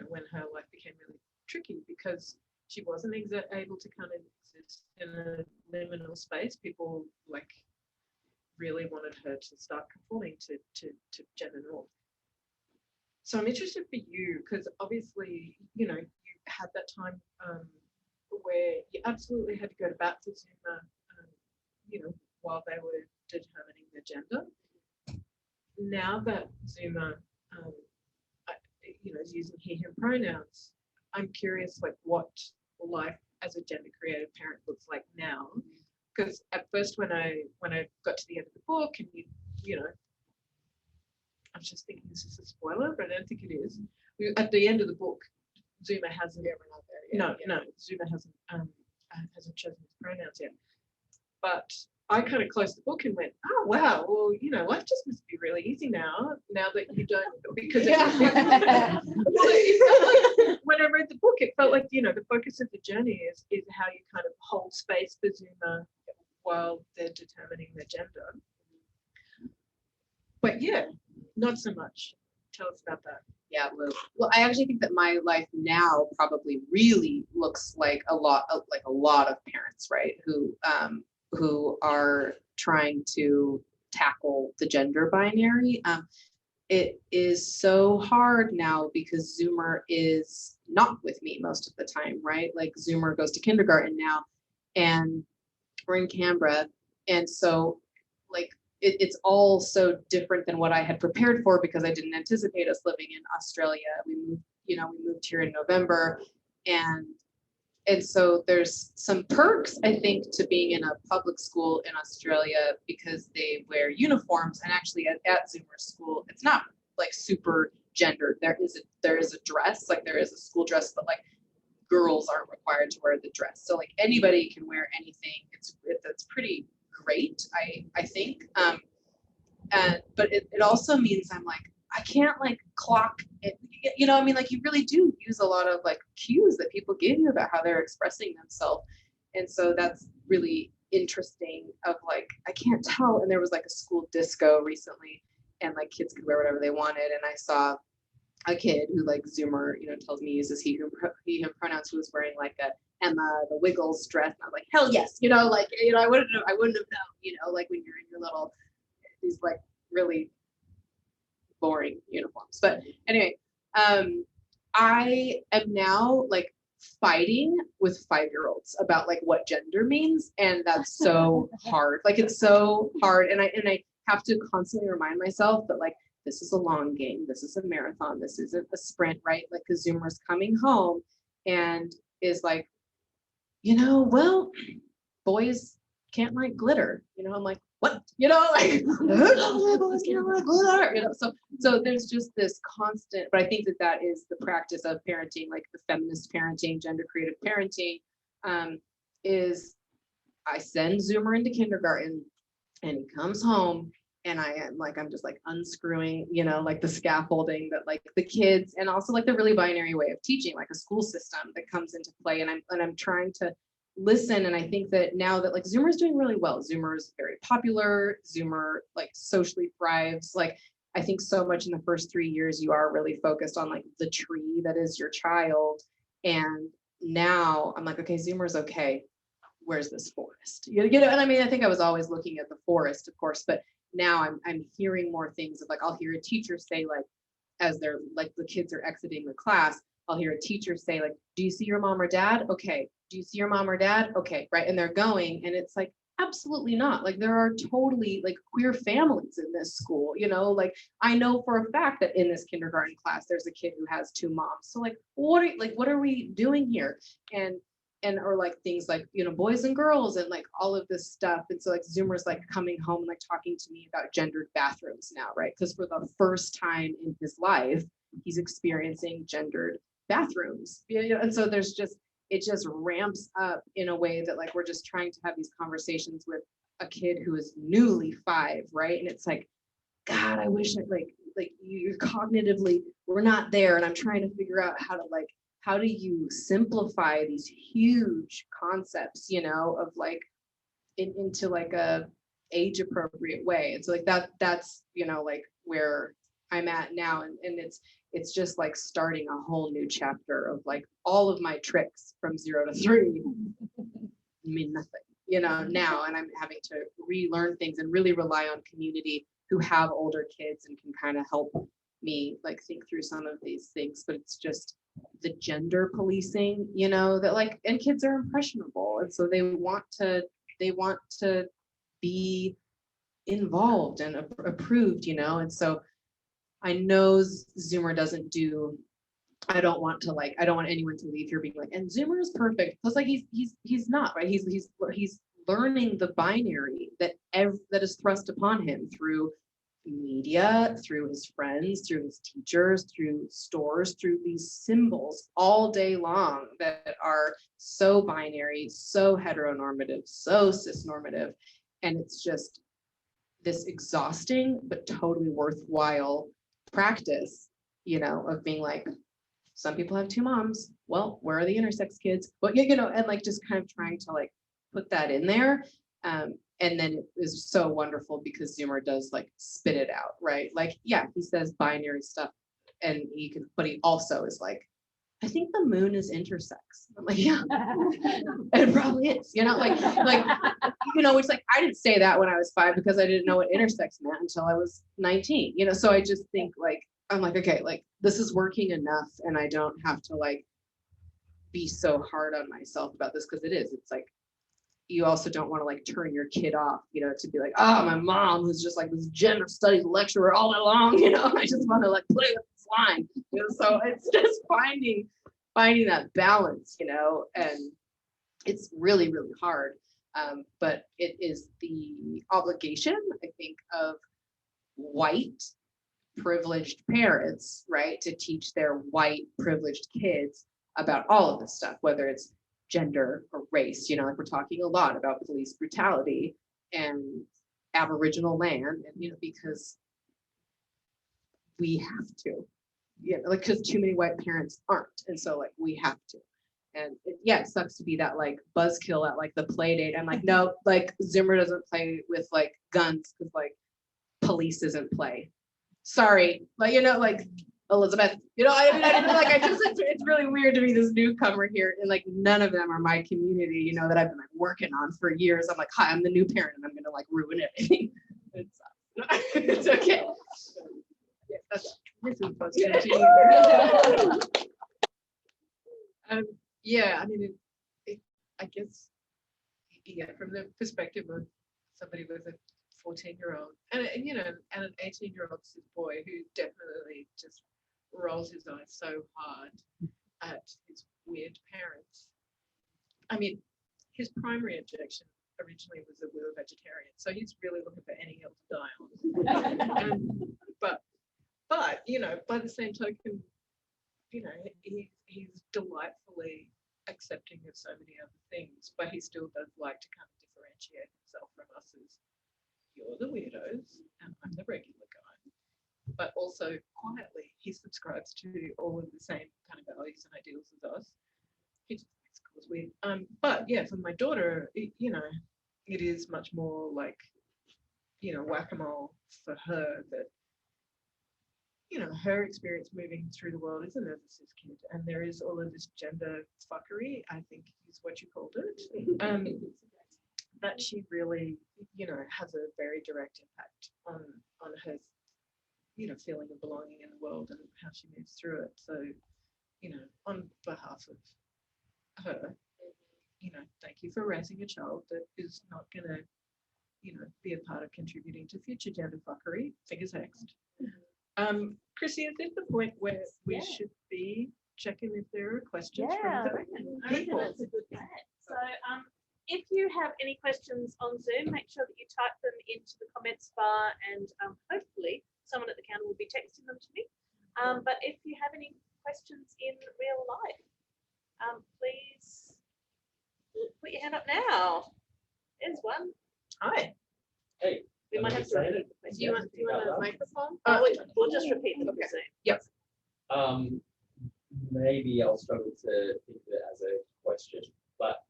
when her life became really tricky, because she wasn't able to kind of exist in a liminal space. People like really wanted her to start conforming to gender norms. So I'm interested for you, because obviously, you had that time where you absolutely had to go to bat for Zoomer, while they were determining their gender. Now that Zoomer, is using he, him pronouns, I'm curious, like, what life as a gender creative parent looks like now. Because at first, when I got to the end of the book, and I'm just thinking this is a spoiler, but I don't think it is. At the end of the book, Zuma hasn't. We're not there yet. No, Zuma hasn't chosen his pronouns yet. But I kind of closed the book and went, oh wow, well, you know, life just must be really easy now that you don't, because Yeah. when I read the book, it felt like, you know, the focus of the journey is how you kind of hold space for Zuma while they're determining their gender. But yeah, not so much. Tell us about that. Yeah, well, I actually think that my life now probably really looks like a lot of parents, right? Who are trying to tackle the gender binary. It is so hard now because Zoomer is not with me most of the time, right? Like Zoomer goes to kindergarten now, and we're in Canberra, and so like it's all so different than what I had prepared for because I didn't anticipate us living in Australia. We moved here in November, and so there's some perks, I think, to being in a public school in Australia because they wear uniforms. And actually at Zoomer school, it's not like super gendered. There is a dress, like there is a school dress, but like girls aren't required to wear the dress. So like anybody can wear anything. It's pretty great, I think. But it also means I'm like, I can't like clock it, you know, I mean, like you really do use a lot of like cues that people give you about how they're expressing themselves. And so that's really interesting of like, I can't tell. And there was like a school disco recently and like kids could wear whatever they wanted. And I saw a kid who like Zoomer, you know, tells me uses he, him pronouns, who was wearing like a Emma, the Wiggles dress. And I was like, hell yes, you know, like, you know, I wouldn't have known, you know, like when you're in your little, these like really boring uniforms. But anyway, I am now like fighting with 5-year-olds about like what gender means, and that's so hard. Like it's so hard, and I have to constantly remind myself that like this is a long game, this is a marathon, this isn't a sprint, right? Like the Zoomer's coming home and is like, you know, well, boys can't like glitter, you know. I'm like, what, you know, like boys can't like glitter, you know. So there's just this constant, but I think that is the practice of parenting, like the feminist parenting, gender creative parenting, is I send Zoomer into kindergarten and he comes home and I'm just like unscrewing, you know, like the scaffolding that like the kids, and also like the really binary way of teaching, like a school system that comes into play. And I'm trying to listen. And I think that now that like Zoomer is doing really well, Zoomer is very popular, Zoomer like socially thrives. Like I think so much in the first 3 years, you are really focused on like the tree that is your child. And now I'm like, okay, Zoomer's okay. Where's this forest? You know, and I mean, I think I was always looking at the forest, of course, but now I'm hearing more things of like, I'll hear a teacher say like, as they're like the kids are exiting the class, I'll hear a teacher say like, do you see your mom or dad? Okay. Do you see your mom or dad? Okay. Right. And they're going, and it's like, absolutely not. Like there are totally like queer families in this school, you know, like I know for a fact that in this kindergarten class, there's a kid who has 2 moms. So like, what are we doing here? And or like things like, you know, boys and girls and like all of this stuff. And so like Zoomer's like coming home and like talking to me about gendered bathrooms now, right? Because for the first time in his life, he's experiencing gendered bathrooms. You know, and so it just ramps up in a way that like we're just trying to have these conversations with a kid who is newly 5, right? And it's like, God, I wish that like you're cognitively, we're not there. And I'm trying to figure out how do you simplify these huge concepts, you know, of like into like a age appropriate way. And so like that's, you know, like where I'm at now. And it's just like starting a whole new chapter of like all of my tricks from 0 to 3 mean nothing, you know, now. And I'm having to relearn things and really rely on community who have older kids and can kind of help me like think through some of these things. But it's just the gender policing, you know, that like, and kids are impressionable, and so they want to be involved and approved, you know. And so I know Zoomer doesn't do, I don't want anyone to leave here being like, and Zoomer is perfect, because like he's not, right? He's learning the binary that is thrust upon him through media, through his friends, through his teachers, through stores, through these symbols all day long that are so binary, so heteronormative, so cisnormative. And it's just this exhausting but totally worthwhile practice, you know, of being like, some people have two moms. Well, where are the intersex kids? But you know, and like just kind of trying to like put that in there. And then it is so wonderful because Zoomer does like spit it out, right? Like, yeah, he says binary stuff, and he can, but he also is like, I think the moon is intersex. I'm like, yeah, it probably is. You know, like, you know, it's like I didn't say that when I was 5 because I didn't know what intersex meant until I was 19. You know, so I just think like, I'm like, okay, like this is working enough, and I don't have to like be so hard on myself about this, because it is. It's like, you also don't want to like turn your kid off, you know, to be like, oh, my mom who's just like this gender studies lecturer all day long, you know, I just want to like play with this line, you know. So it's just finding that balance, you know, and it's really, really hard. But it is the obligation, I think, of white privileged parents, right, to teach their white privileged kids about all of this stuff, whether it's gender or race, you know, like we're talking a lot about police brutality and Aboriginal land, and you know, because we have to, you know, like because too many white parents aren't, and so like we have to. And yeah, it sucks to be that like buzzkill at like the play date. I'm like, no, like Zoomer doesn't play with like guns because like police isn't play. Sorry, like, you know, like Elizabeth, you know, it's really weird to be this newcomer here, and like none of them are my community, you know, that I've been like working on for years. I'm like, hi, I'm the new parent, and I'm gonna like ruin everything. It's okay. Yeah, that's this is supposed to continue. Yeah, I mean, I guess, yeah, from the perspective of somebody with a 14-year-old and you know, and an 18-year-old boy who definitely just rolls his eyes so hard at his weird parents. I mean, his primary objection originally was that we were vegetarian, so he's really looking for any hill to die on. But you know, by the same token, you know, he's delightfully accepting of so many other things, but he still does like to kind of differentiate himself from us as, you're the weirdos and I'm the regular guy. But also quietly, he subscribes to all of the same kind of values and ideals as us. He just makes us weird. But yeah, for my daughter, you know, it is much more like, you know, whack-a-mole for her, that, you know, her experience moving through the world isn't as a cis kid, and there is all of this gender fuckery, I think is what you called it. That she really, you know, has a very direct impact on her, you know, feeling of belonging in the world and how she moves through it. So, you know, on behalf of her, you know, thank you for raising a child that is not going to, you know, be a part of contributing to future gender fuckery. Fingers next. Chrissy, is this the point where we should be checking if there are questions from the people? That's a good plan. So, if you have any questions on Zoom, make sure that you type them into the comments bar, and hopefully someone at the counter will be texting them to me. But if you have any questions in real life, please put your hand up now. There's one. Hi. Hey. We might have to repeat the question. Do you want a microphone? We'll just repeat them. Okay. Zoom. Yep. Maybe I'll struggle to think of it as a question, but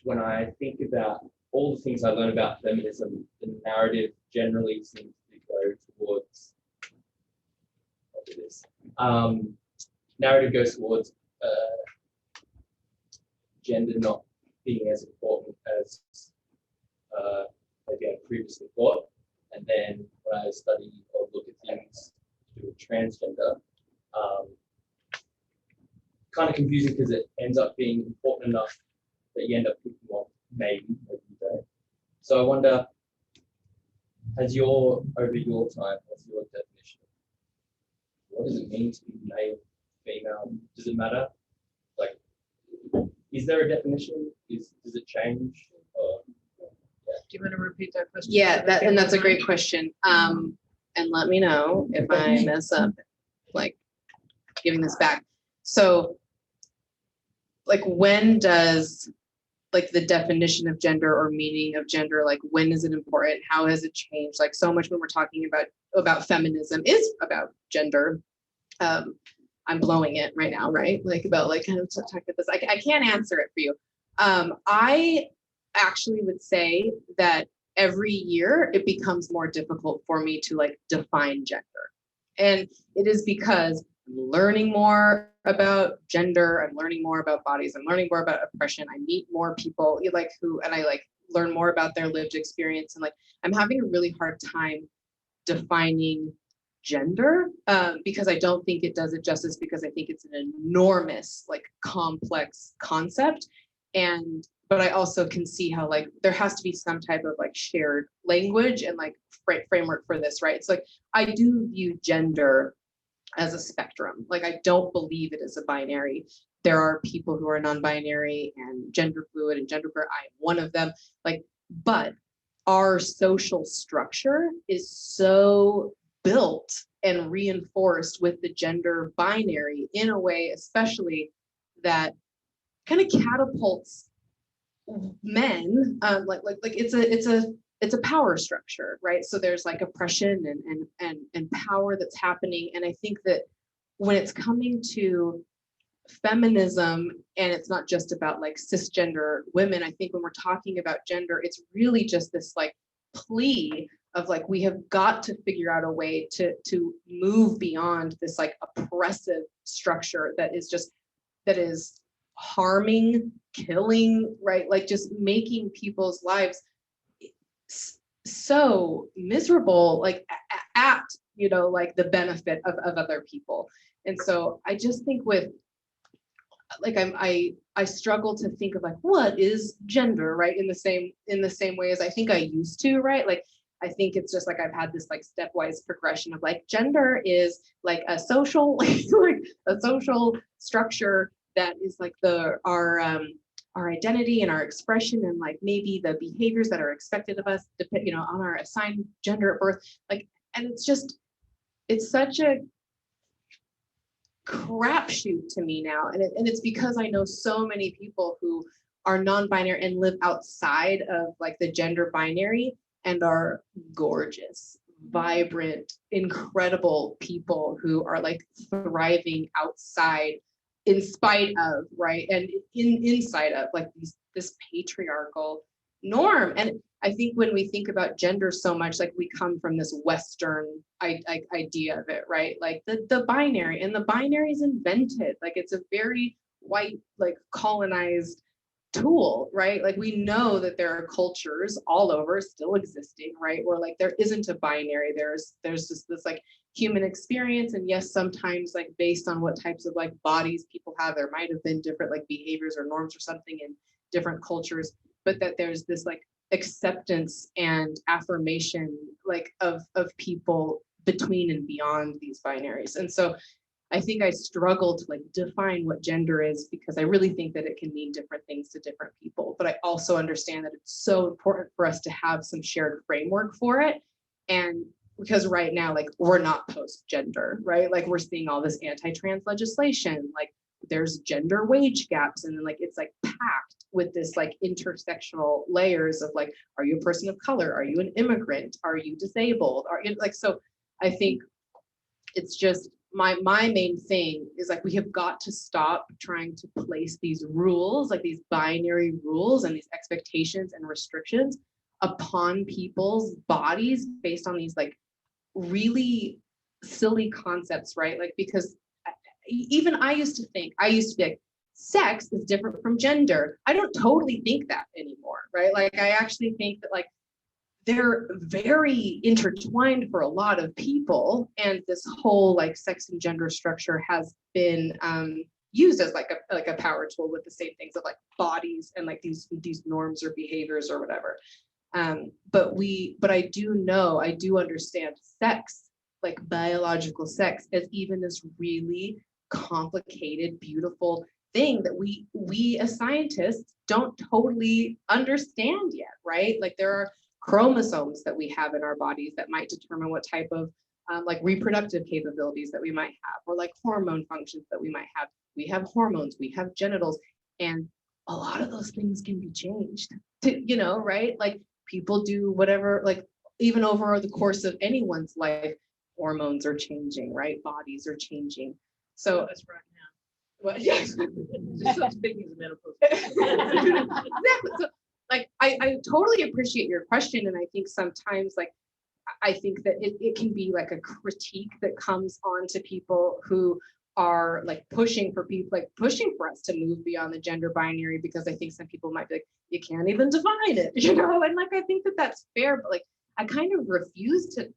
when I think about all the things I learned about feminism, the narrative generally seems to go towards, I'll do this. Narrative goes towards gender not being as important as maybe I previously thought. And then when I study or look at things to do with transgender, kind of confusing because it ends up being important enough that you end up picking one, maybe you don't. So I wonder, over your time, what's your definition? What does it mean to be male, female? Does it matter? Like, is there a definition? Does it change? Do you want to repeat that question? Yeah, and that's a great question. And let me know if I mess up, like giving this back. So, like, when does like the definition of gender or meaning of gender, like when is it important? How has it changed? Like so much when we're talking about feminism is about gender. I'm blowing it right now, right? Like about like kind of talking about this. I can't answer it for you. I actually would say that every year it becomes more difficult for me to like define gender. And it is because I'm learning more about gender, I'm learning more about bodies, I'm learning more about oppression. I meet more people like and I like learn more about their lived experience. And like, I'm having a really hard time defining gender because I don't think it does it justice, because I think it's an enormous, like complex concept. But I also can see how like there has to be some type of like shared language and like framework for this, right? It's like, I do view gender as a spectrum. Like, I don't believe it is a binary. There are people who are non-binary and gender fluid and genderqueer. I am one of them. Like, but our social structure is so built and reinforced with the gender binary in a way, especially that kind of catapults men. Like it's a power structure, right? So there's like oppression and power that's happening. And I think that when it's coming to feminism, and it's not just about like cisgender women, I think when we're talking about gender, it's really just this like plea of like, we have got to figure out a way to move beyond this like oppressive structure that is harming, killing, right? Like just making people's lives so miserable, like at like the benefit of other people. And so I just think with like I struggle to think of like, what is gender, right? In the same way as I think I used to, right? Like I think it's just like I've had this like stepwise progression of like gender is like a social like a social structure that is like our identity and our expression, and like maybe the behaviors that are expected of us on our assigned gender at birth. Like, and it's such a crapshoot to me now, and it's because I know so many people who are non-binary and live outside of like the gender binary and are gorgeous, vibrant, incredible people who are like thriving outside in spite of, right, and inside of like this patriarchal norm. And I think when we think about gender so much, like we come from this Western idea of it, right? Like the binary, and the binary is invented. Like it's a very white, like colonized tool, right? Like we know that there are cultures all over still existing, right? Where like there isn't a binary. There's just this like human experience. And yes, sometimes like based on what types of like bodies people have, there might have been different like behaviors or norms or something in different cultures, but that there's this like acceptance and affirmation like of people between and beyond these binaries. And so I think I struggle to like define what gender is, because I really think that it can mean different things to different people. But I also understand that it's so important for us to have some shared framework for it. And because right now, like we're not post-gender, right? Like we're seeing all this anti-trans legislation, like there's gender wage gaps, and then like it's like packed with this like intersectional layers of like, are you a person of color? Are you an immigrant? Are you disabled? Are you like, so I think it's just my main thing is like, we have got to stop trying to place these rules, like these binary rules and these expectations and restrictions upon people's bodies based on these like really silly concepts, right? Like, because even I used to be like, sex is different from gender. I don't totally think that anymore, right? Like, I actually think that like they're very intertwined for a lot of people, and this whole like sex and gender structure has been used as like a power tool with the same things of like bodies and like these norms or behaviors or whatever. But I do understand sex, like biological sex, as even this really complicated, beautiful thing that we as scientists don't totally understand yet, right? Like there are chromosomes that we have in our bodies that might determine what type of like reproductive capabilities that we might have, or like hormone functions that we might have. We have hormones, we have genitals, and a lot of those things can be changed, you know, right? Like people do whatever, like even over the course of anyone's life, hormones are changing, right? Bodies are changing. So That's right now. well, yes. Just such big as menopause. Exactly. So, like, I totally appreciate your question. And I think sometimes, like, I think that it can be like a critique that comes on to people who are like pushing for people, like pushing for us to move beyond the gender binary, because I think some people might be like, you can't even define it, you know? And like, I think that that's fair, but like, I kind of refuse to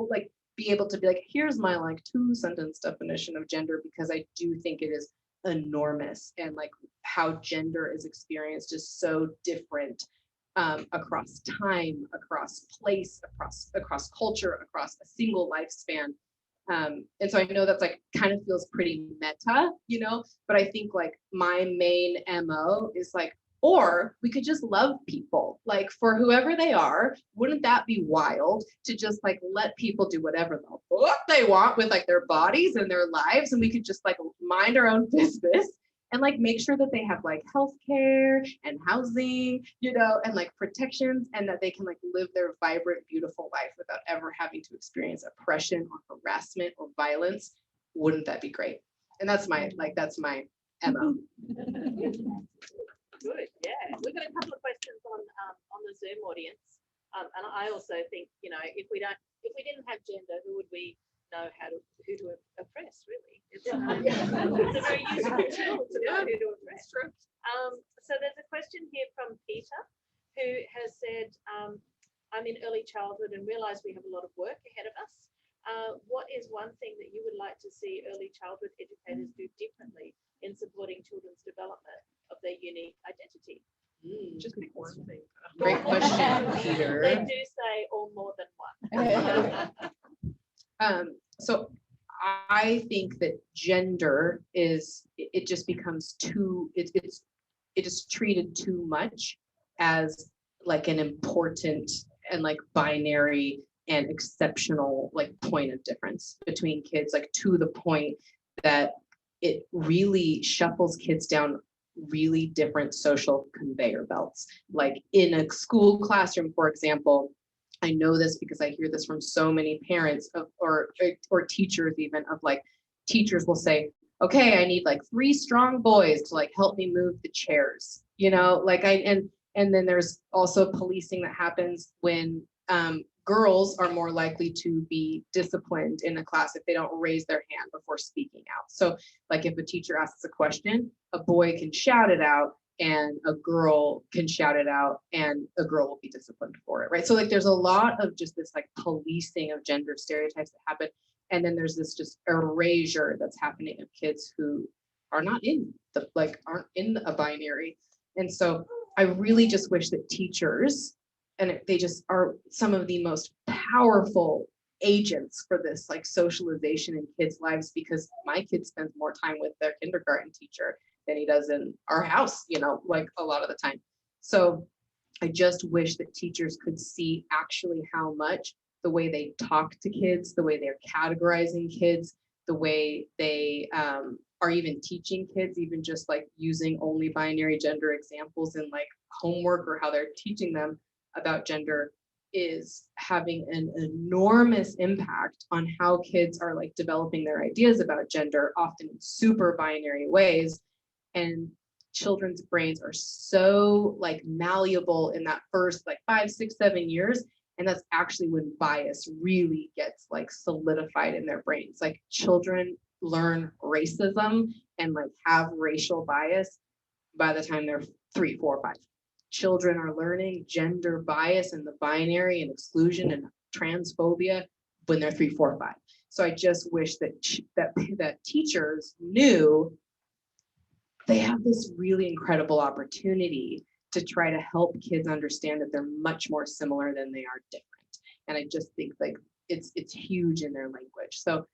like be able to be like, here's my like 2-sentence definition of gender, because I do think it is enormous, and like how gender is experienced is so different across time, across place, across culture, across a single lifespan. And so I know that's like kind of feels pretty meta, you know, but I think like my main MO is like, or we could just love people like for whoever they are. Wouldn't that be wild to just like let people do whatever they want with like their bodies and their lives, and we could just like mind our own business and like make sure that they have like healthcare and housing, you know, and like protections, and that they can like live their vibrant, beautiful life without ever having to experience oppression or harassment or violence. Wouldn't that be great? And that's my MO. Good, yeah. We've got a couple of questions on the Zoom audience, and I also think, you know, if we didn't have gender, who would we know who to oppress? Really, it's a very useful tool to know who to oppress. So there's a question here from Peter, who has said, "I'm in early childhood and realise we have a lot of work ahead of us. What is one thing that you would like to see early childhood educators do differently in supporting children's development of their unique identity?" Just pick one thing. Great question, Peter. They do say, or more than one. So I think that gender it just becomes it is treated too much as like an important and like binary and exceptional like point of difference between kids, like to the point that it really shuffles kids down really different social conveyor belts. Like in a school classroom, for example, I know this because I hear this from so many parents or teachers, even of like, teachers will say, okay, I need like 3 strong boys to like help me move the chairs, you know, like and then there's also policing that happens when girls are more likely to be disciplined in a class if they don't raise their hand before speaking out. So like if a teacher asks a question, a boy can shout it out and a girl can shout it out and a girl will be disciplined for it, right? So like there's a lot of just this like policing of gender stereotypes that happen. And then there's this just erasure that's happening of kids who are not in the, like aren't in a binary. And so I really just wish that teachers, and they just are some of the most powerful agents for this like socialization in kids' lives, because my kid spends more time with their kindergarten teacher than he does in our house, you know, like a lot of the time. So I just wish that teachers could see actually how much the way they talk to kids, the way they're categorizing kids, the way they are even teaching kids, even just like using only binary gender examples in like homework, or how they're teaching them about gender, is having an enormous impact on how kids are like developing their ideas about gender, often in super binary ways. And children's brains are so like malleable in that first like 5, 6, 7 years. And that's actually when bias really gets like solidified in their brains. Like children learn racism and like have racial bias by the time they're 3, 4, 5. Children are learning gender bias and the binary and exclusion and transphobia when they're 3, 4, 5. So I just wish that teachers knew they have this really incredible opportunity to try to help kids understand that they're much more similar than they are different. And I just think like it's huge in their language. So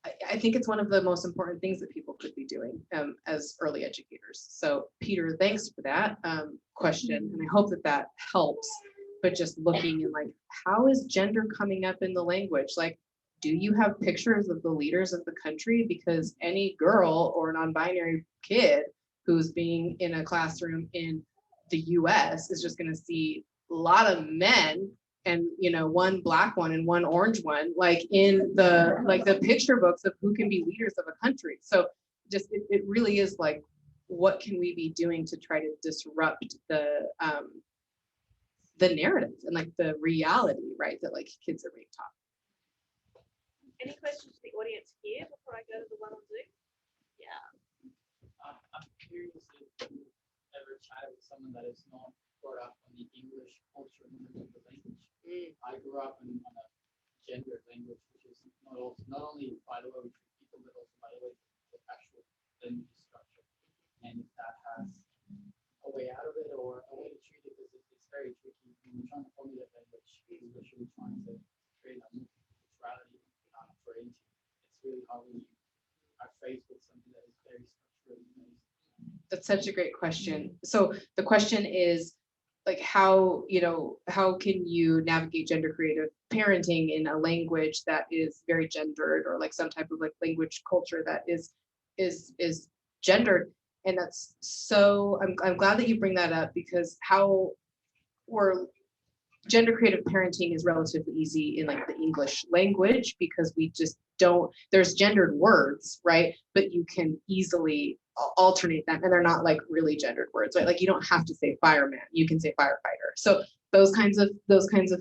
I think it's one of the most important things that people could be doing as early educators. So Peter, thanks for that question. And I hope that that helps, but just looking and like, how is gender coming up in the language? Like, do you have pictures of the leaders of the country? Because any girl or non-binary kid who's being in a classroom in the US is just gonna see a lot of men and, you know, one black one and one orange one, like in the picture books of who can be leaders of a country. So just, it really is like, what can we be doing to try to disrupt the narrative and like the reality, right, that like kids are being taught. Any questions to the audience here before I go to the one on Zoom? Yeah. I'm curious if you ever chatted with someone that is not brought up on the English culture and the language. I grew up on a gendered language, which is not only by the way we treat people, but also by the way the actual language structure. And if that has a way out of it or a way to treat it, because it's very tricky when you're trying to formulate language, especially trying to create a neutrality for it. It's really hard when you are faced with something that is very structurally based. That's such a great question. So the question is like, how can you navigate gender creative parenting in a language that is very gendered, or like some type of like language culture that is gendered? And that's so, I'm glad that you bring that up, because gender creative parenting is relatively easy in like the English language, because we just don't, there's gendered words, right? But you can easily alternate them, and they're not like really gendered words, right? Like you don't have to say fireman, you can say firefighter. So those kinds of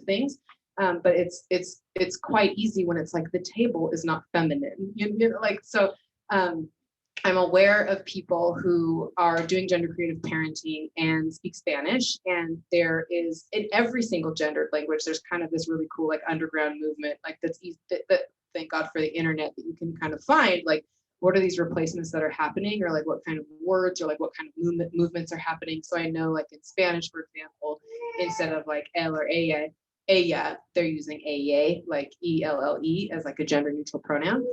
things. But it's quite easy when it's like the table is not feminine, you know, like, so I'm aware of people who are doing gender creative parenting and speak Spanish, and there is in every single gendered language, there's kind of this really cool like underground movement, like that's easy, that thank God for the internet, that you can kind of find like, what are these replacements that are happening, or like what kind of words or like what kind of movements are happening. So I know like in Spanish, for example, instead of like el or ella, they're using ella, like ELLE as like a gender neutral pronoun.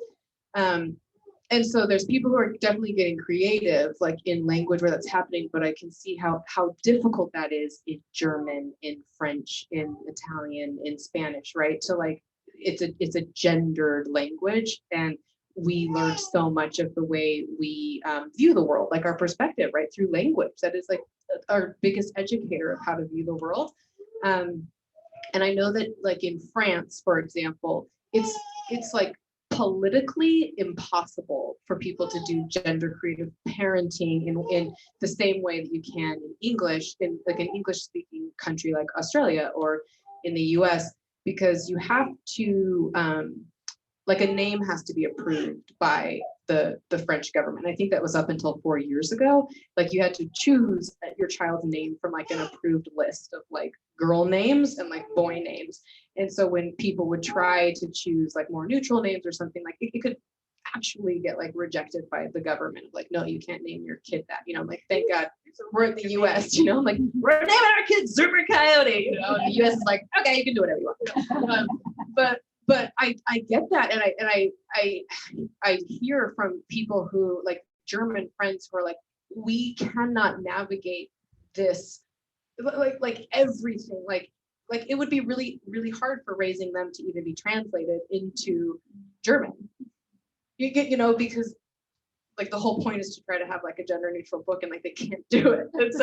And so there's people who are definitely getting creative, like in language where that's happening, but I can see how difficult that is in German, in French, in Italian, in Spanish, right? So like, it's a gendered language, and we learn so much of the way we view the world, like our perspective, right, through language. That is like our biggest educator of how to view the world. And I know that like in France, for example, it's like politically impossible for people to do gender creative parenting in the same way that you can in English, in like an English speaking country like Australia or in the US, because you have to like a name has to be approved by the French government. I think that was up until 4 years ago. Like you had to choose your child's name from like an approved list of like girl names and like boy names. And so when people would try to choose like more neutral names or something, like it could actually get like rejected by the government. Like, no, you can't name your kid that, you know, like, thank God we're in the US, you know, like we're naming our kid Super Coyote, you know, and the US is like, okay, you can do whatever you want. But I get that, and I hear from people who like German friends who are like, we cannot navigate this, like everything, like it would be really, really hard for raising them to even be translated into German. You get, you know, because like the whole point is to try to have like a gender neutral book, and like they can't do it. And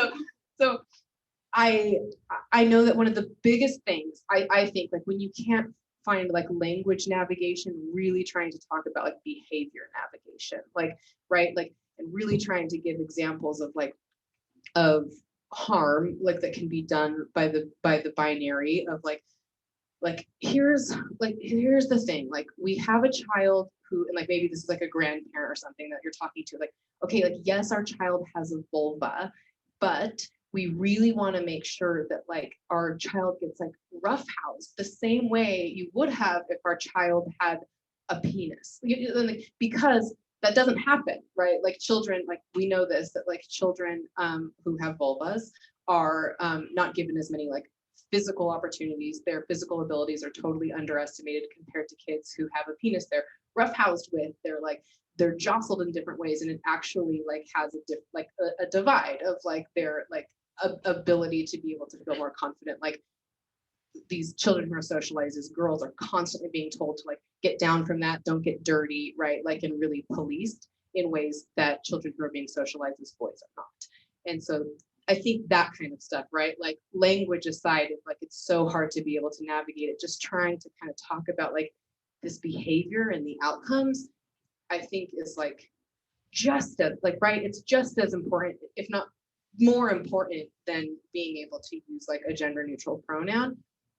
so I know that one of the biggest things I think, like when you can't find like language navigation, really trying to talk about like behavior navigation, like, right, like, and really trying to give examples of like of harm like that can be done by the binary of like here's the thing, like we have a child who, and like maybe this is like a grandparent or something that you're talking to, like, okay, like yes, our child has a vulva, but we really want to make sure that like our child gets like roughhoused the same way you would have if our child had a penis, because that doesn't happen, right? Like children, like we know this, that like children who have vulvas are not given as many like physical opportunities, their physical abilities are totally underestimated compared to kids who have a penis they're roughhoused with. They're jostled in different ways, and it actually like has a divide of like their like ability to be able to feel more confident. Like these children who are socialized as girls are constantly being told to like get down from that, don't get dirty, right? Like, and really policed in ways that children who are being socialized as boys are not. And so I think that kind of stuff, right? Like language aside, like it's so hard to be able to navigate it. Just trying to kind of talk about like this behavior and the outcomes, I think is like just as like, right? It's just as important, if not more important than being able to use like a gender neutral pronoun.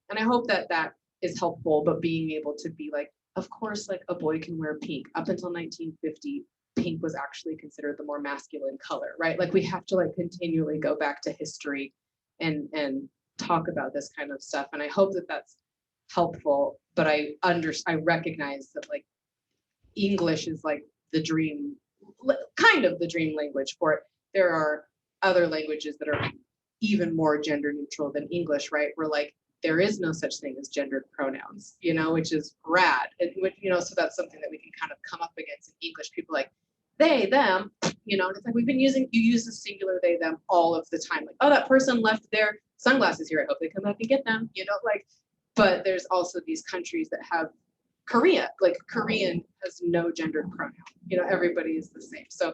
And I hope that that is helpful, but being able to be like, of course, like a boy can wear pink. Up until 1950, pink was actually considered the more masculine color, right? Like we have to like continually go back to history and talk about this kind of stuff. And I hope that that's helpful, but I recognize that like English is like the dream, kind of the dream language for it. There are other languages that are even more gender neutral than English, right? Where like there is no such thing as gendered pronouns, you know, which is rad. And, you know, so that's something that we can kind of come up against in English. People like they, them, you know, and it's like we've been using, you use the singular they, them all of the time. Like, oh, that person left their sunglasses here. I hope they come back and get them, you know, like, but there's also these countries that have Korea, like Korean has no gendered pronoun, you know, everybody is the same. So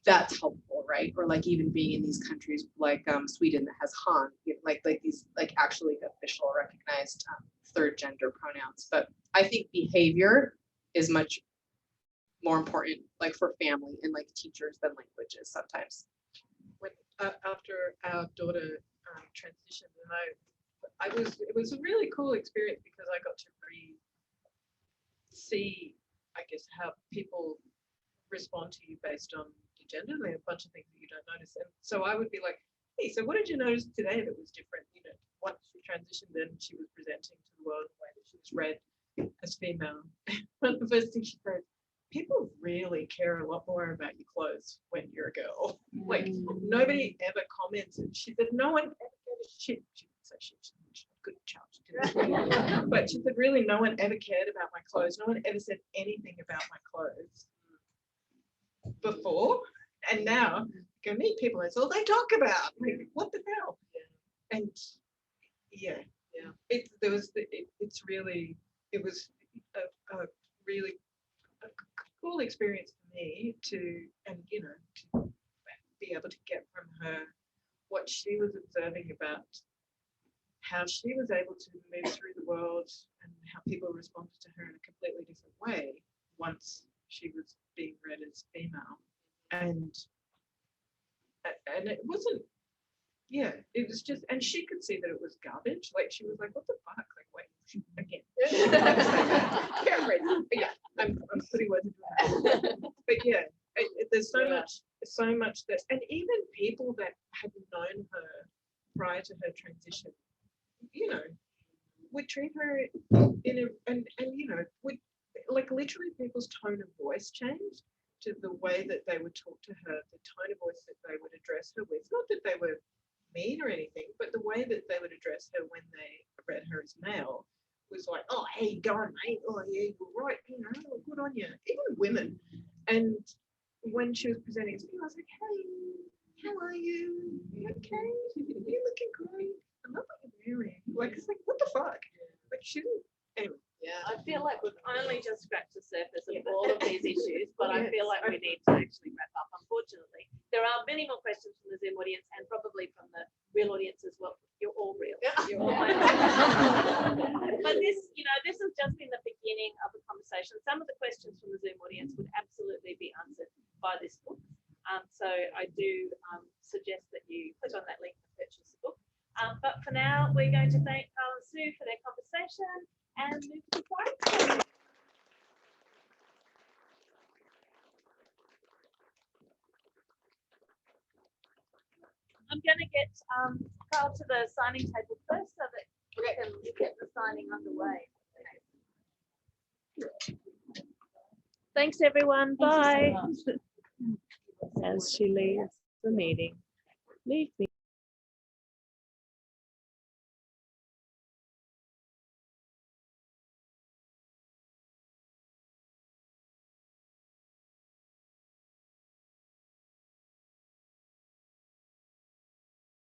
that's helpful, right? Or like even being in these countries like Sweden that has Han, you know, like these like actually official recognized third gender pronouns. But I think behavior is much more important, like for family and like teachers than languages sometimes. When after our daughter transitioned, and it was a really cool experience because I got to see, I guess, how people respond to you based on your gender. There are a bunch of things that you don't notice. And so I would be like, hey, so what did you notice today that was different? You know, once she transitioned and she was presenting to the world in the way that she was read as female. One of the first things she said, people really care a lot more about your clothes when you're a girl. Like nobody ever comments. And she said, no one ever gave a shit. She didn't say shit. She's a good child. She didn't. But she said, really, no one ever cared about my clothes. No one ever said anything about my clothes before. And now go meet people. That's all they talk about. Like, what the hell? Yeah. And yeah, it was a really cool experience for me to be able to get from her what she was observing about how she was able to move through the world and how people responded to her in a completely different way once she was being read as female. And it wasn't, it was just, and she could see that it was garbage. Like she was like, what the fuck? Like, wait, again. Yeah, I'm putting words into that. But yeah, there's so much that, and even people that had known her prior to her transition, you know, would treat her in a, and you know, would like literally people's tone of voice changed to the way that they would talk to her, the tone of voice that they would address her with. Not that they were mean or anything, but the way that they would address her when they read her as male was like, oh, hey, go on, mate. Oh, yeah, you're right. You know, good on you. Even women. And when she was presenting as female, I was like, hey, how are you? You okay? You're looking great. I love what you're wearing. Like, it's like, what the fuck? Like, she didn't. Anyway. Yeah, I feel like we've only just scratched the surface of all of these issues, but I feel like we need to actually wrap up, unfortunately. There are many more questions from the Zoom audience and probably from the real audience as well. You're all real. You're all but this, you know, this has just been the beginning of the conversation. Some of the questions from the Zoom audience would absolutely be answered by this book. So I do suggest that you click on that link and purchase the book. But for now, we're going to thank Kyl and Sue for their conversation and move to the prize. I'm going to get Kyl to the signing table first so that we can get the signing underway. Thanks, everyone. Bye. As she leaves the meeting, leave me.